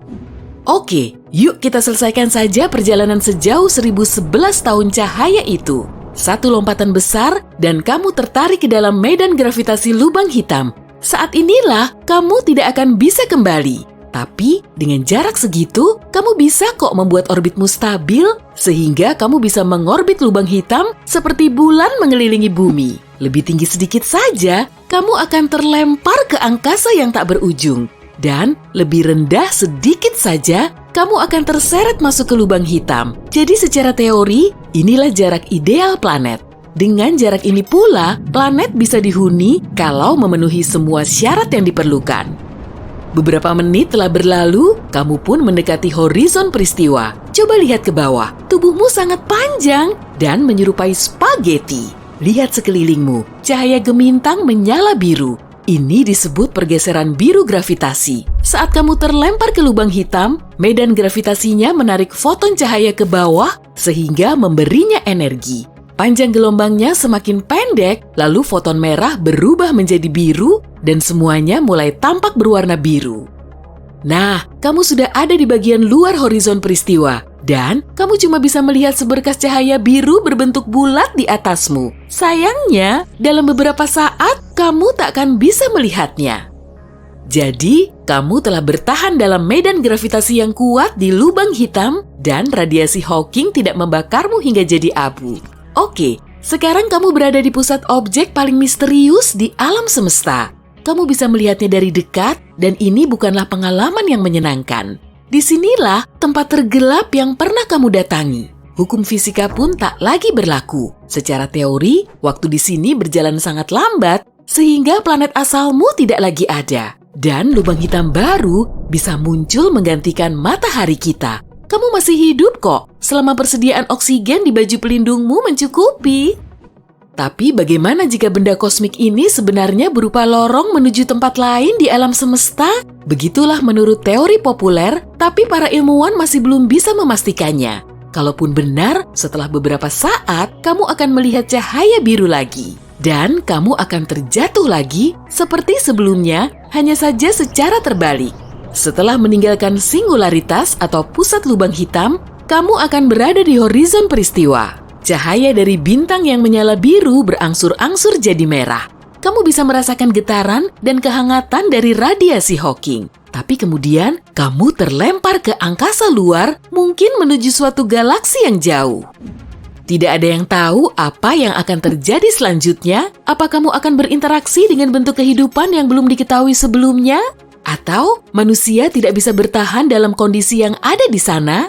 Oke, yuk kita selesaikan saja perjalanan sejauh 1011 tahun cahaya itu. 1 lompatan besar dan kamu tertarik ke dalam medan gravitasi lubang hitam. Saat inilah kamu tidak akan bisa kembali. Tapi dengan jarak segitu, kamu bisa kok membuat orbitmu stabil sehingga kamu bisa mengorbit lubang hitam seperti bulan mengelilingi bumi. Lebih tinggi sedikit saja, kamu akan terlempar ke angkasa yang tak berujung. Dan lebih rendah sedikit saja, kamu akan terseret masuk ke lubang hitam. Jadi secara teori, inilah jarak ideal planet. Dengan jarak ini pula, planet bisa dihuni kalau memenuhi semua syarat yang diperlukan. Beberapa menit telah berlalu, kamu pun mendekati horizon peristiwa. Coba lihat ke bawah, tubuhmu sangat panjang dan menyerupai spaghetti. Lihat sekelilingmu, cahaya gemintang menyala biru. Ini disebut pergeseran biru gravitasi. Saat kamu terlempar ke lubang hitam, medan gravitasinya menarik foton cahaya ke bawah sehingga memberinya energi. Panjang gelombangnya semakin pendek, lalu foton merah berubah menjadi biru dan semuanya mulai tampak berwarna biru. Nah, kamu sudah ada di bagian luar horizon peristiwa dan kamu cuma bisa melihat seberkas cahaya biru berbentuk bulat di atasmu. Sayangnya, dalam beberapa saat kamu tak akan bisa melihatnya. Jadi, kamu telah bertahan dalam medan gravitasi yang kuat di lubang hitam dan radiasi Hawking tidak membakarmu hingga jadi abu. Oke, sekarang kamu berada di pusat objek paling misterius di alam semesta. Kamu bisa melihatnya dari dekat dan ini bukanlah pengalaman yang menyenangkan. Disinilah tempat tergelap yang pernah kamu datangi. Hukum fisika pun tak lagi berlaku. Secara teori, waktu di sini berjalan sangat lambat sehingga planet asalmu tidak lagi ada. Dan lubang hitam baru bisa muncul menggantikan matahari kita. Kamu masih hidup kok, selama persediaan oksigen di baju pelindungmu mencukupi. Tapi bagaimana jika benda kosmik ini sebenarnya berupa lorong menuju tempat lain di alam semesta? Begitulah menurut teori populer, tapi para ilmuwan masih belum bisa memastikannya. Kalaupun benar, setelah beberapa saat, kamu akan melihat cahaya biru lagi. Dan kamu akan terjatuh lagi seperti sebelumnya, hanya saja secara terbalik. Setelah meninggalkan singularitas atau pusat lubang hitam, kamu akan berada di horizon peristiwa. Cahaya dari bintang yang menyala biru berangsur-angsur jadi merah. Kamu bisa merasakan getaran dan kehangatan dari radiasi Hawking. Tapi kemudian, kamu terlempar ke angkasa luar, mungkin menuju suatu galaksi yang jauh. Tidak ada yang tahu apa yang akan terjadi selanjutnya. Apa kamu akan berinteraksi dengan bentuk kehidupan yang belum diketahui sebelumnya? Atau manusia tidak bisa bertahan dalam kondisi yang ada di sana?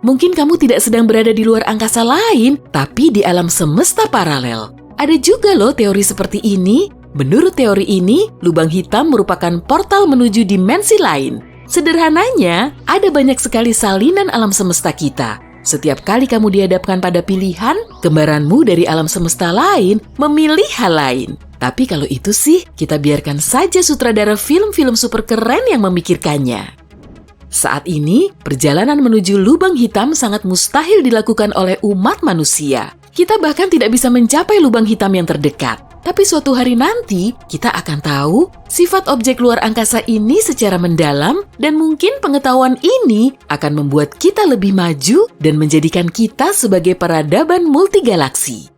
Mungkin kamu tidak sedang berada di luar angkasa lain, tapi di alam semesta paralel. Ada juga loh teori seperti ini. Menurut teori ini, lubang hitam merupakan portal menuju dimensi lain. Sederhananya, ada banyak sekali salinan alam semesta kita. Setiap kali kamu dihadapkan pada pilihan, kembaranmu dari alam semesta lain memilih hal lain. Tapi kalau itu sih, kita biarkan saja sutradara film-film super keren yang memikirkannya. Saat ini, perjalanan menuju lubang hitam sangat mustahil dilakukan oleh umat manusia. Kita bahkan tidak bisa mencapai lubang hitam yang terdekat. Tapi suatu hari nanti, kita akan tahu sifat objek luar angkasa ini secara mendalam dan mungkin pengetahuan ini akan membuat kita lebih maju dan menjadikan kita sebagai peradaban multigalaksi.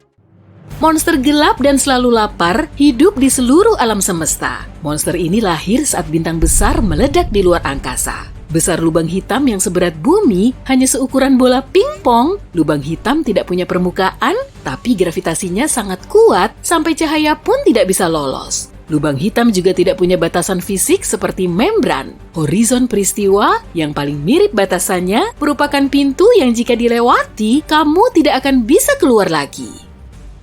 Monster gelap dan selalu lapar hidup di seluruh alam semesta. Monster ini lahir saat bintang besar meledak di luar angkasa. Besar lubang hitam yang seberat bumi hanya seukuran bola pingpong. Lubang hitam tidak punya permukaan, tapi gravitasinya sangat kuat sampai cahaya pun tidak bisa lolos. Lubang hitam juga tidak punya batasan fisik seperti membran. Horizon peristiwa yang paling mirip batasannya merupakan pintu yang jika dilewati, kamu tidak akan bisa keluar lagi.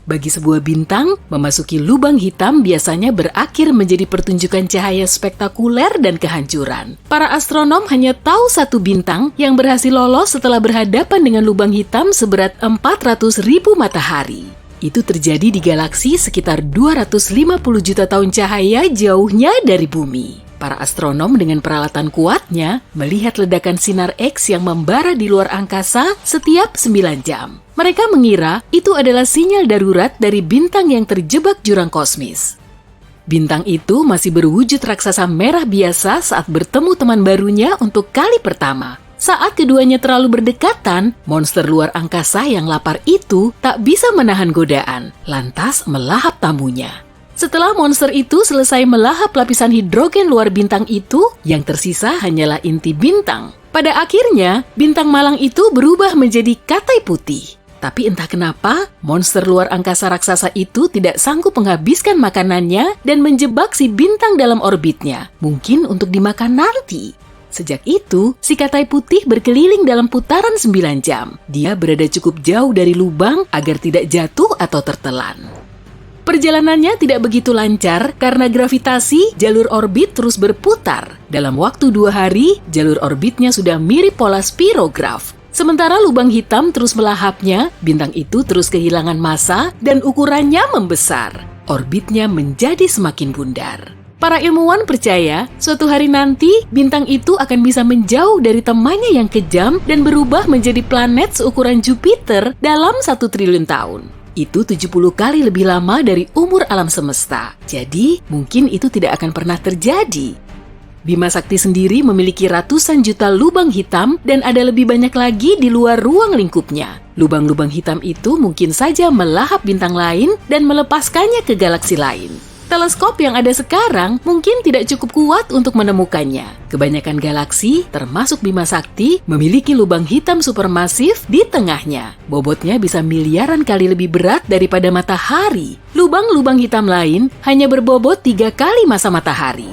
Bagi sebuah bintang, memasuki lubang hitam biasanya berakhir menjadi pertunjukan cahaya spektakuler dan kehancuran. Para astronom hanya tahu satu bintang yang berhasil lolos setelah berhadapan dengan lubang hitam seberat 400.000 matahari. Itu terjadi di galaksi sekitar 250 juta tahun cahaya jauhnya dari bumi. Para astronom dengan peralatan kuatnya melihat ledakan sinar X yang membara di luar angkasa setiap 9 jam. Mereka mengira itu adalah sinyal darurat dari bintang yang terjebak jurang kosmis. Bintang itu masih berwujud raksasa merah biasa saat bertemu teman barunya untuk kali pertama. Saat keduanya terlalu berdekatan, monster luar angkasa yang lapar itu tak bisa menahan godaan, lantas melahap tamunya. Setelah monster itu selesai melahap lapisan hidrogen luar bintang itu, yang tersisa hanyalah inti bintang. Pada akhirnya, bintang malang itu berubah menjadi katai putih. Tapi entah kenapa, monster luar angkasa raksasa itu tidak sanggup menghabiskan makanannya dan menjebak si bintang dalam orbitnya, mungkin untuk dimakan nanti. Sejak itu, si katai putih berkeliling dalam putaran 9 jam. Dia berada cukup jauh dari lubang agar tidak jatuh atau tertelan. Perjalanannya tidak begitu lancar karena gravitasi jalur orbit terus berputar. Dalam waktu 2 hari, jalur orbitnya sudah mirip pola spirograf. Sementara lubang hitam terus melahapnya, bintang itu terus kehilangan massa dan ukurannya membesar. Orbitnya menjadi semakin bundar. Para ilmuwan percaya, suatu hari nanti bintang itu akan bisa menjauh dari temannya yang kejam dan berubah menjadi planet seukuran Jupiter dalam 1 triliun tahun. Itu 70 kali lebih lama dari umur alam semesta. Jadi, mungkin itu tidak akan pernah terjadi. Bima Sakti sendiri memiliki ratusan juta lubang hitam dan ada lebih banyak lagi di luar ruang lingkupnya. Lubang-lubang hitam itu mungkin saja melahap bintang lain dan melepaskannya ke galaksi lain. Teleskop yang ada sekarang mungkin tidak cukup kuat untuk menemukannya. Kebanyakan galaksi, termasuk Bima Sakti, memiliki lubang hitam supermasif di tengahnya. Bobotnya bisa miliaran kali lebih berat daripada matahari. Lubang-lubang hitam lain hanya berbobot 3 kali massa matahari.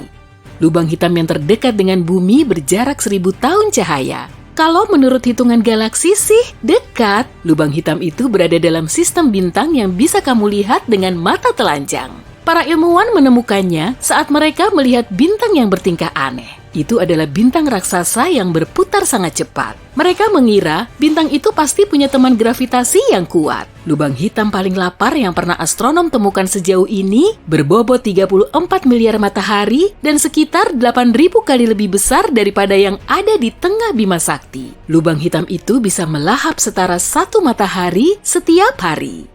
Lubang hitam yang terdekat dengan bumi berjarak 1000 tahun cahaya. Kalau menurut hitungan galaksi sih dekat. Lubang hitam itu berada dalam sistem bintang yang bisa kamu lihat dengan mata telanjang. Para ilmuwan menemukannya saat mereka melihat bintang yang bertingkah aneh. Itu adalah bintang raksasa yang berputar sangat cepat. Mereka mengira bintang itu pasti punya teman gravitasi yang kuat. Lubang hitam paling lapar yang pernah astronom temukan sejauh ini berbobot 34 miliar matahari dan sekitar 8.000 kali lebih besar daripada yang ada di tengah Bima Sakti. Lubang hitam itu bisa melahap setara 1 matahari setiap hari.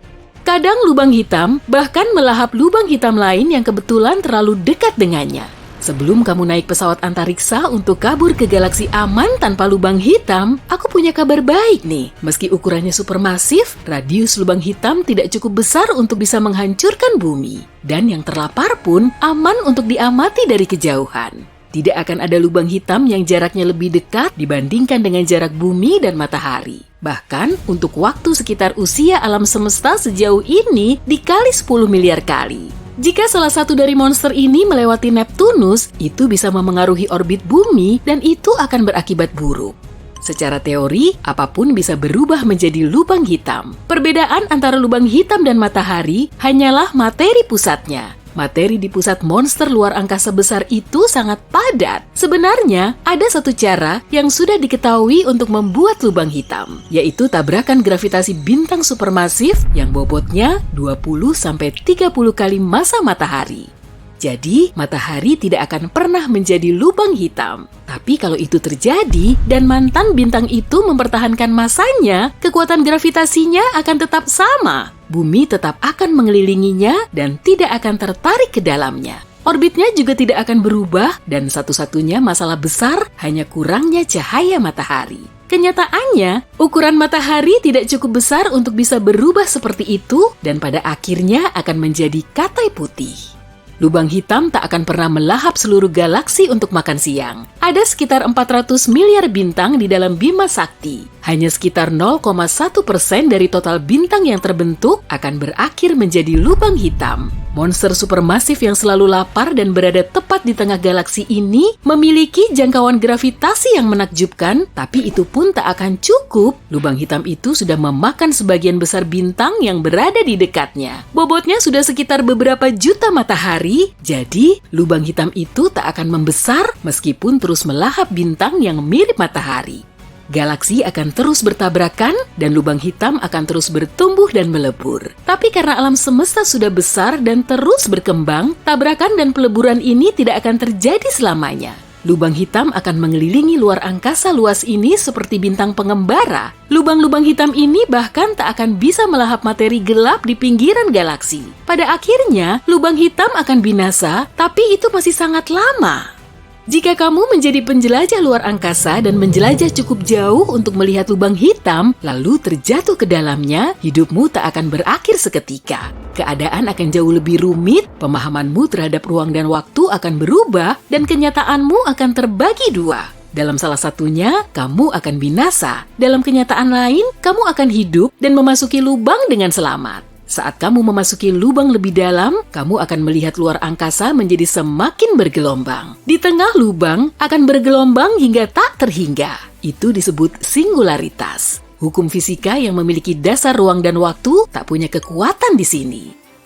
Kadang lubang hitam bahkan melahap lubang hitam lain yang kebetulan terlalu dekat dengannya. Sebelum kamu naik pesawat antariksa untuk kabur ke galaksi aman tanpa lubang hitam, aku punya kabar baik nih. Meski ukurannya supermasif, radius lubang hitam tidak cukup besar untuk bisa menghancurkan bumi. Dan yang terlapar pun aman untuk diamati dari kejauhan. Tidak akan ada lubang hitam yang jaraknya lebih dekat dibandingkan dengan jarak bumi dan matahari. Bahkan untuk waktu sekitar usia alam semesta sejauh ini dikali 10 miliar kali. Jika salah satu dari monster ini melewati Neptunus, itu bisa memengaruhi orbit bumi dan itu akan berakibat buruk. Secara teori, apapun bisa berubah menjadi lubang hitam. Perbedaan antara lubang hitam dan matahari hanyalah materi pusatnya. Materi di pusat monster luar angkasa besar itu sangat padat. Sebenarnya, ada satu cara yang sudah diketahui untuk membuat lubang hitam, yaitu tabrakan gravitasi bintang supermasif yang bobotnya 20-30 kali massa matahari. Jadi, matahari tidak akan pernah menjadi lubang hitam. Tapi kalau itu terjadi dan mantan bintang itu mempertahankan massanya, kekuatan gravitasinya akan tetap sama. Bumi tetap akan mengelilinginya dan tidak akan tertarik ke dalamnya. Orbitnya juga tidak akan berubah dan satu-satunya masalah besar hanya kurangnya cahaya matahari. Kenyataannya, ukuran matahari tidak cukup besar untuk bisa berubah seperti itu dan pada akhirnya akan menjadi katai putih. Lubang hitam tak akan pernah melahap seluruh galaksi untuk makan siang. Ada sekitar 400 miliar bintang di dalam Bima Sakti. Hanya sekitar 0,1% dari total bintang yang terbentuk akan berakhir menjadi lubang hitam. Monster supermasif yang selalu lapar dan berada tepat di tengah galaksi ini memiliki jangkauan gravitasi yang menakjubkan, tapi itu pun tak akan cukup. Lubang hitam itu sudah memakan sebagian besar bintang yang berada di dekatnya. Bobotnya sudah sekitar beberapa juta matahari, jadi lubang hitam itu tak akan membesar meskipun terus melahap bintang yang mirip matahari. Galaksi akan terus bertabrakan dan lubang hitam akan terus bertumbuh dan melebur. Tapi karena alam semesta sudah besar dan terus berkembang, tabrakan dan peleburan ini tidak akan terjadi selamanya. Lubang hitam akan mengelilingi luar angkasa luas ini seperti bintang pengembara. Lubang-lubang hitam ini bahkan tak akan bisa melahap materi gelap di pinggiran galaksi. Pada akhirnya, lubang hitam akan binasa, tapi itu masih sangat lama. Jika kamu menjadi penjelajah luar angkasa dan menjelajah cukup jauh untuk melihat lubang hitam, lalu terjatuh ke dalamnya, hidupmu tak akan berakhir seketika. Keadaan akan jauh lebih rumit, pemahamanmu terhadap ruang dan waktu akan berubah, dan kenyataanmu akan terbagi dua. Dalam salah satunya, kamu akan binasa. Dalam kenyataan lain, kamu akan hidup dan memasuki lubang dengan selamat. Saat kamu memasuki lubang lebih dalam, kamu akan melihat luar angkasa menjadi semakin bergelombang. Di tengah lubang akan bergelombang hingga tak terhingga. Itu disebut singularitas. Hukum fisika yang memiliki dasar ruang dan waktu tak punya kekuatan di sini.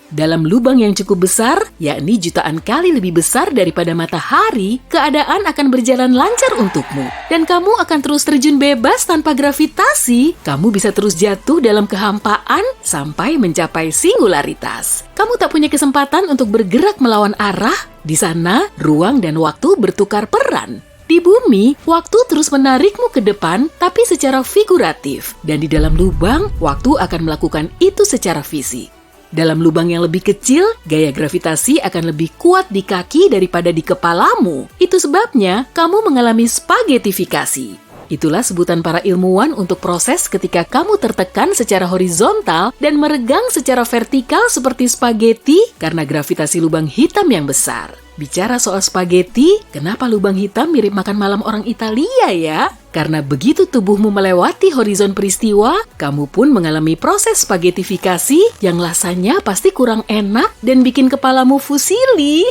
Dalam lubang yang cukup besar, yakni jutaan kali lebih besar daripada matahari, keadaan akan berjalan lancar untukmu. Dan kamu akan terus terjun bebas tanpa gravitasi. Kamu bisa terus jatuh dalam kehampaan sampai mencapai singularitas. Kamu tak punya kesempatan untuk bergerak melawan arah. Di sana, ruang dan waktu bertukar peran. Di bumi, waktu terus menarikmu ke depan, tapi secara figuratif. Dan di dalam lubang, waktu akan melakukan itu secara fisik. Dalam lubang yang lebih kecil, gaya gravitasi akan lebih kuat di kaki daripada di kepalamu. Itu sebabnya kamu mengalami spagetifikasi. Itulah sebutan para ilmuwan untuk proses ketika kamu tertekan secara horizontal dan meregang secara vertikal seperti spageti karena gravitasi lubang hitam yang besar. Bicara soal spageti, kenapa lubang hitam mirip makan malam orang Italia ya? Karena begitu tubuhmu melewati horizon peristiwa, kamu pun mengalami proses spagetifikasi yang rasanya pasti kurang enak dan bikin kepalamu fusili.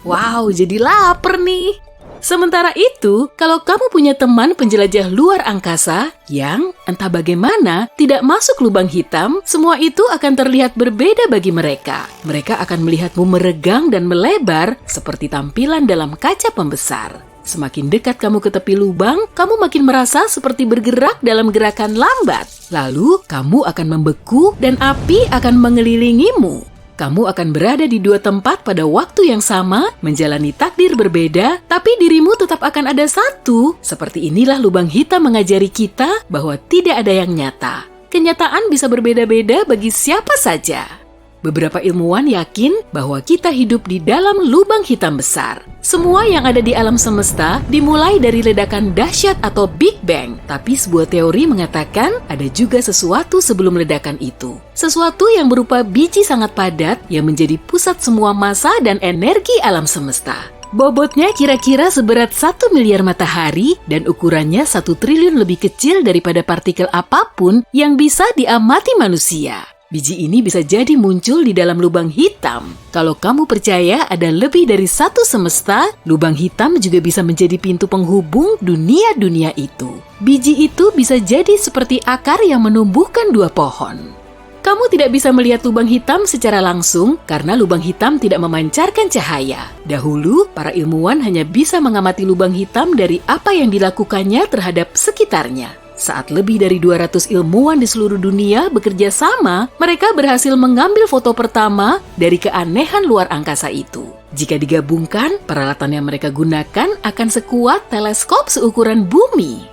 Wow, jadi lapar nih. Sementara itu, kalau kamu punya teman penjelajah luar angkasa yang, entah bagaimana, tidak masuk lubang hitam, semua itu akan terlihat berbeda bagi mereka. Mereka akan melihatmu meregang dan melebar seperti tampilan dalam kaca pembesar. Semakin dekat kamu ke tepi lubang, kamu makin merasa seperti bergerak dalam gerakan lambat. Lalu, kamu akan membeku dan api akan mengelilingimu. Kamu akan berada di dua tempat pada waktu yang sama, menjalani takdir berbeda, tapi dirimu tetap akan ada satu. Seperti inilah lubang hitam mengajari kita bahwa tidak ada yang nyata. Kenyataan bisa berbeda-beda bagi siapa saja. Beberapa ilmuwan yakin bahwa kita hidup di dalam lubang hitam besar. Semua yang ada di alam semesta dimulai dari ledakan dahsyat atau Big Bang. Tapi sebuah teori mengatakan ada juga sesuatu sebelum ledakan itu. Sesuatu yang berupa biji sangat padat yang menjadi pusat semua massa dan energi alam semesta. Bobotnya kira-kira seberat 1 miliar matahari dan ukurannya 1 triliun lebih kecil daripada partikel apapun yang bisa diamati manusia. Biji ini bisa jadi muncul di dalam lubang hitam. Kalau kamu percaya ada lebih dari satu semesta, lubang hitam juga bisa menjadi pintu penghubung dunia-dunia itu. Biji itu bisa jadi seperti akar yang menumbuhkan dua pohon. Kamu tidak bisa melihat lubang hitam secara langsung karena lubang hitam tidak memancarkan cahaya. Dahulu, para ilmuwan hanya bisa mengamati lubang hitam dari apa yang dilakukannya terhadap sekitarnya. Saat lebih dari 200 ilmuwan di seluruh dunia bekerja sama, mereka berhasil mengambil foto pertama dari keanehan luar angkasa itu. Jika digabungkan, peralatan yang mereka gunakan akan sekuat teleskop seukuran bumi.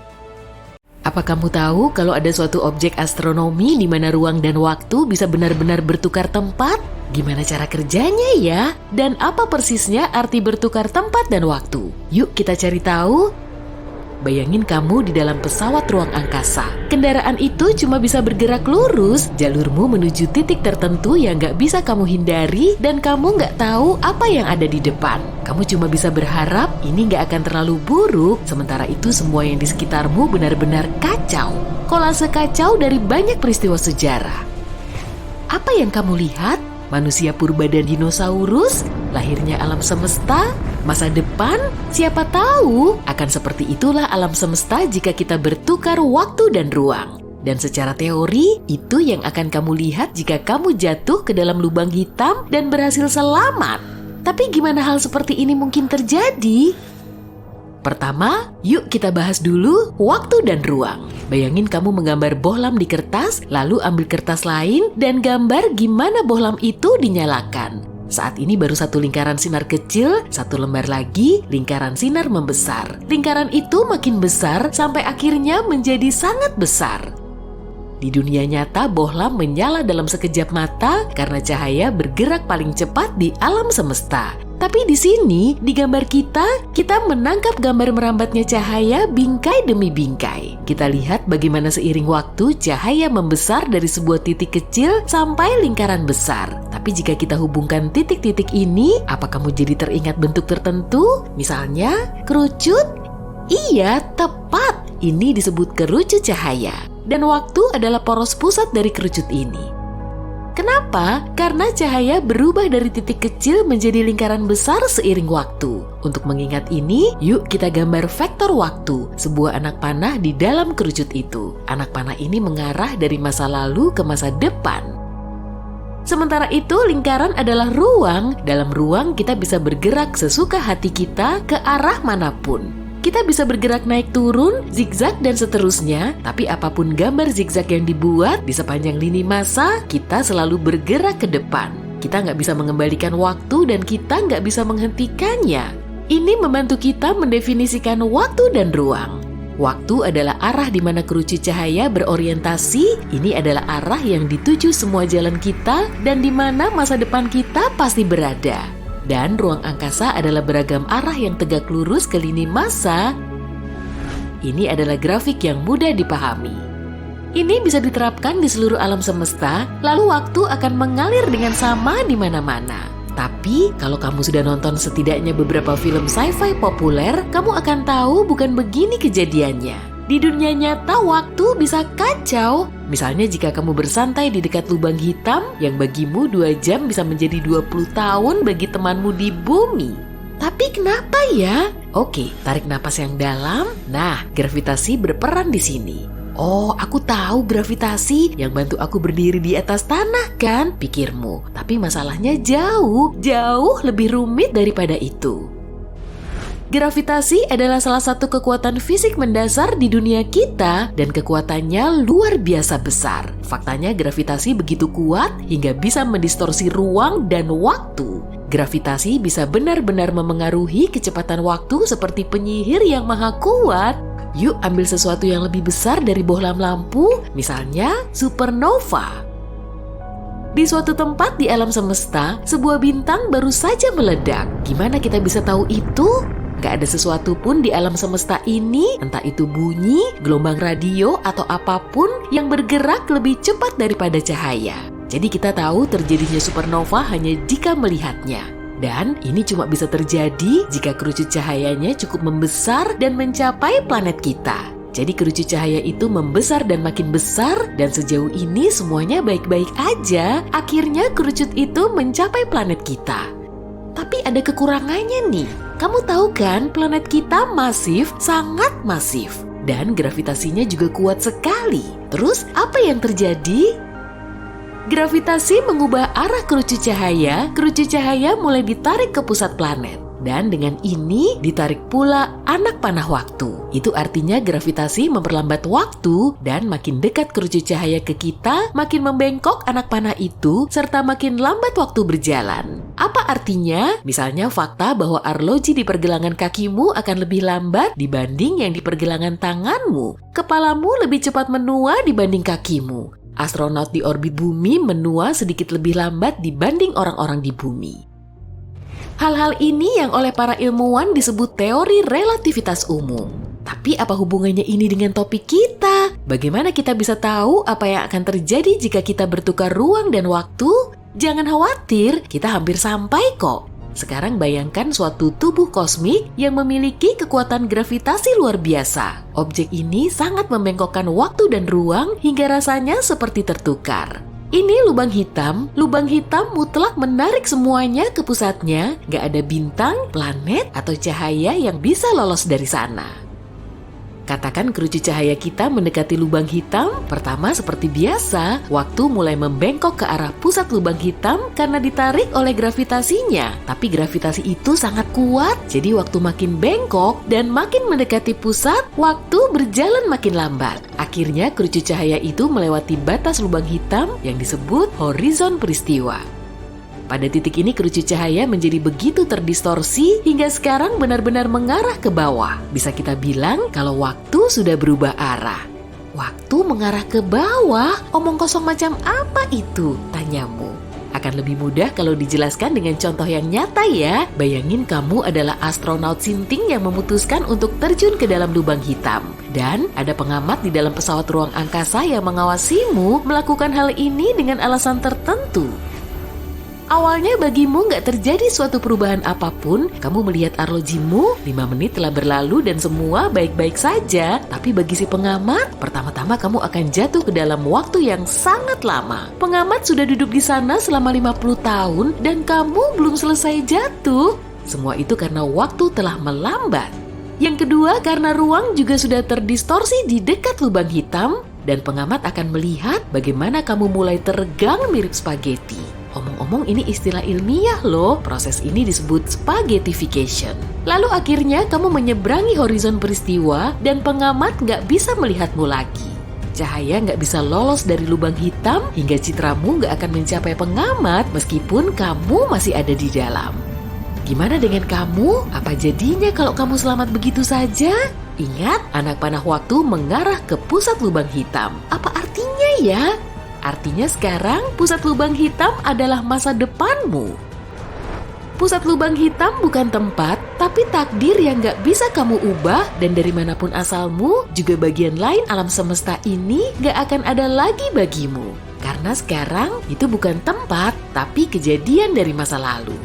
Apa kamu tahu kalau ada suatu objek astronomi di mana ruang dan waktu bisa benar-benar bertukar tempat? Gimana cara kerjanya ya? Dan apa persisnya arti bertukar tempat dan waktu? Yuk kita cari tahu. Bayangin kamu di dalam pesawat ruang angkasa. Kendaraan itu cuma bisa bergerak lurus, jalurmu menuju titik tertentu yang gak bisa kamu hindari dan kamu gak tahu apa yang ada di depan. Kamu cuma bisa berharap ini gak akan terlalu buruk, sementara itu semua yang di sekitarmu benar-benar kacau. Kolase kacau dari banyak peristiwa sejarah. Apa yang kamu lihat? Manusia purba dan dinosaurus, lahirnya alam semesta, masa depan, siapa tahu akan seperti itulah alam semesta jika kita bertukar waktu dan ruang. Dan secara teori, itu yang akan kamu lihat jika kamu jatuh ke dalam lubang hitam dan berhasil selamat. Tapi gimana hal seperti ini mungkin terjadi? Pertama, yuk kita bahas dulu waktu dan ruang. Bayangin kamu menggambar bohlam di kertas, lalu ambil kertas lain dan gambar gimana bohlam itu dinyalakan. Saat ini baru satu lingkaran sinar kecil, satu lembar lagi, lingkaran sinar membesar. Lingkaran itu makin besar sampai akhirnya menjadi sangat besar. Di dunia nyata, bohlam menyala dalam sekejap mata karena cahaya bergerak paling cepat di alam semesta. Tapi di sini, di gambar kita menangkap gambar merambatnya cahaya bingkai demi bingkai. Kita lihat bagaimana seiring waktu cahaya membesar dari sebuah titik kecil sampai lingkaran besar. Tapi jika kita hubungkan titik-titik ini, apa kamu jadi teringat bentuk tertentu? Misalnya, kerucut? Iya, tepat. Ini disebut kerucut cahaya. Dan waktu adalah poros pusat dari kerucut ini. Kenapa? Karena cahaya berubah dari titik kecil menjadi lingkaran besar seiring waktu. Untuk mengingat ini, yuk kita gambar vektor waktu, sebuah anak panah di dalam kerucut itu. Anak panah ini mengarah dari masa lalu ke masa depan. Sementara itu, lingkaran adalah ruang. Dalam ruang kita bisa bergerak sesuka hati kita ke arah manapun. Kita bisa bergerak naik turun, zigzag dan seterusnya. Tapi apapun gambar zigzag yang dibuat di sepanjang lini masa, kita selalu bergerak ke depan. Kita nggak bisa mengembalikan waktu dan kita nggak bisa menghentikannya. Ini membantu kita mendefinisikan waktu dan ruang. Waktu adalah arah di mana kerucut cahaya berorientasi. Ini adalah arah yang dituju semua jalan kita dan di mana masa depan kita pasti berada. Dan ruang angkasa adalah beragam arah yang tegak lurus ke lini masa. Ini adalah grafik yang mudah dipahami. Ini bisa diterapkan di seluruh alam semesta, lalu waktu akan mengalir dengan sama di mana-mana. Tapi, kalau kamu sudah nonton setidaknya beberapa film sci-fi populer, kamu akan tahu bukan begini kejadiannya. Di dunia nyata, waktu bisa kacau. Misalnya jika kamu bersantai di dekat lubang hitam, yang bagimu 2 jam bisa menjadi 20 tahun bagi temanmu di bumi. Tapi kenapa ya? Oke, tarik napas yang dalam. Nah, gravitasi berperan di sini. Oh, aku tahu gravitasi yang bantu aku berdiri di atas tanah kan, pikirmu. Tapi masalahnya jauh lebih rumit daripada itu. Gravitasi adalah salah satu kekuatan fisik mendasar di dunia kita dan kekuatannya luar biasa besar. Faktanya gravitasi begitu kuat hingga bisa mendistorsi ruang dan waktu. Gravitasi bisa benar-benar memengaruhi kecepatan waktu seperti penyihir yang maha kuat. Yuk ambil sesuatu yang lebih besar dari bohlam lampu, misalnya supernova. Di suatu tempat di alam semesta, sebuah bintang baru saja meledak. Gimana kita bisa tahu itu? Gak ada sesuatu pun di alam semesta ini, entah itu bunyi, gelombang radio, atau apapun yang bergerak lebih cepat daripada cahaya. Jadi kita tahu terjadinya supernova hanya jika melihatnya. Dan ini cuma bisa terjadi jika kerucut cahayanya cukup membesar dan mencapai planet kita. Jadi kerucut cahaya itu membesar dan makin besar dan sejauh ini semuanya baik-baik aja. Akhirnya kerucut itu mencapai planet kita. Tapi ada kekurangannya nih. Kamu tahu kan planet kita masif, sangat masif. Dan gravitasinya juga kuat sekali. Terus apa yang terjadi? Gravitasi mengubah arah kerucut cahaya mulai ditarik ke pusat planet. Dan dengan ini ditarik pula anak panah waktu. Itu artinya gravitasi memperlambat waktu dan makin dekat kerucut cahaya ke kita, makin membengkok anak panah itu, serta makin lambat waktu berjalan. Apa artinya? Misalnya fakta bahwa arloji di pergelangan kakimu akan lebih lambat dibanding yang di pergelangan tanganmu. Kepalamu lebih cepat menua dibanding kakimu. Astronot di orbit bumi menua sedikit lebih lambat dibanding orang-orang di bumi. Hal-hal ini yang oleh para ilmuwan disebut teori relativitas umum. Tapi apa hubungannya ini dengan topik kita? Bagaimana kita bisa tahu apa yang akan terjadi jika kita bertukar ruang dan waktu? Jangan khawatir, kita hampir sampai kok. Sekarang bayangkan suatu tubuh kosmik yang memiliki kekuatan gravitasi luar biasa. Objek ini sangat membengkokkan waktu dan ruang hingga rasanya seperti tertukar. Ini lubang hitam mutlak menarik semuanya ke pusatnya, gak ada bintang, planet, atau cahaya yang bisa lolos dari sana. Katakan kerucut cahaya kita mendekati lubang hitam, pertama seperti biasa, waktu mulai membengkok ke arah pusat lubang hitam karena ditarik oleh gravitasinya. Tapi gravitasi itu sangat kuat, jadi waktu makin bengkok dan makin mendekati pusat, waktu berjalan makin lambat. Akhirnya kerucut cahaya itu melewati batas lubang hitam yang disebut horizon peristiwa. Pada titik ini kerucut cahaya menjadi begitu terdistorsi hingga sekarang benar-benar mengarah ke bawah. Bisa kita bilang kalau waktu sudah berubah arah. Waktu mengarah ke bawah? Omong kosong macam apa itu? Tanyamu. Akan lebih mudah kalau dijelaskan dengan contoh yang nyata ya. Bayangin kamu adalah astronaut sinting yang memutuskan untuk terjun ke dalam lubang hitam. Dan ada pengamat di dalam pesawat ruang angkasa yang mengawasimu melakukan hal ini dengan alasan tertentu. Awalnya bagimu nggak terjadi suatu perubahan apapun, kamu melihat arlojimu, 5 menit telah berlalu dan semua baik-baik saja. Tapi bagi si pengamat, pertama-tama kamu akan jatuh ke dalam waktu yang sangat lama. Pengamat sudah duduk di sana selama 50 tahun dan kamu belum selesai jatuh. Semua itu karena waktu telah melambat. Yang kedua, karena ruang juga sudah terdistorsi di dekat lubang hitam dan pengamat akan melihat bagaimana kamu mulai teregang mirip spaghetti. Omong-omong ini istilah ilmiah loh, proses ini disebut spaghettification. Lalu akhirnya kamu menyeberangi horizon peristiwa dan pengamat nggak bisa melihatmu lagi. Cahaya nggak bisa lolos dari lubang hitam hingga citramu nggak akan mencapai pengamat meskipun kamu masih ada di dalam. Gimana dengan kamu? Apa jadinya kalau kamu selamat begitu saja? Ingat, anak panah waktu mengarah ke pusat lubang hitam. Apa artinya ya? Artinya sekarang pusat lubang hitam adalah masa depanmu. Pusat lubang hitam bukan tempat, tapi takdir yang gak bisa kamu ubah, dan dari manapun asalmu, juga bagian lain alam semesta ini gak akan ada lagi bagimu. Karena sekarang itu bukan tempat, tapi kejadian dari masa lalu.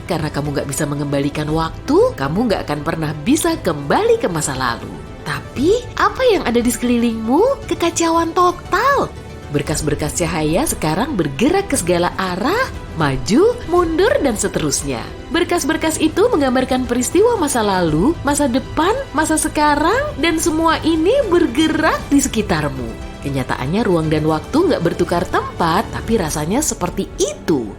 Karena kamu gak bisa mengembalikan waktu, kamu gak akan pernah bisa kembali ke masa lalu. Tapi, apa yang ada di sekelilingmu? Kekacauan total. Berkas-berkas cahaya sekarang bergerak ke segala arah, maju, mundur, dan seterusnya. Berkas-berkas itu menggambarkan peristiwa masa lalu, masa depan, masa sekarang, dan semua ini bergerak di sekitarmu. Kenyataannya ruang dan waktu nggak bertukar tempat, tapi rasanya seperti itu.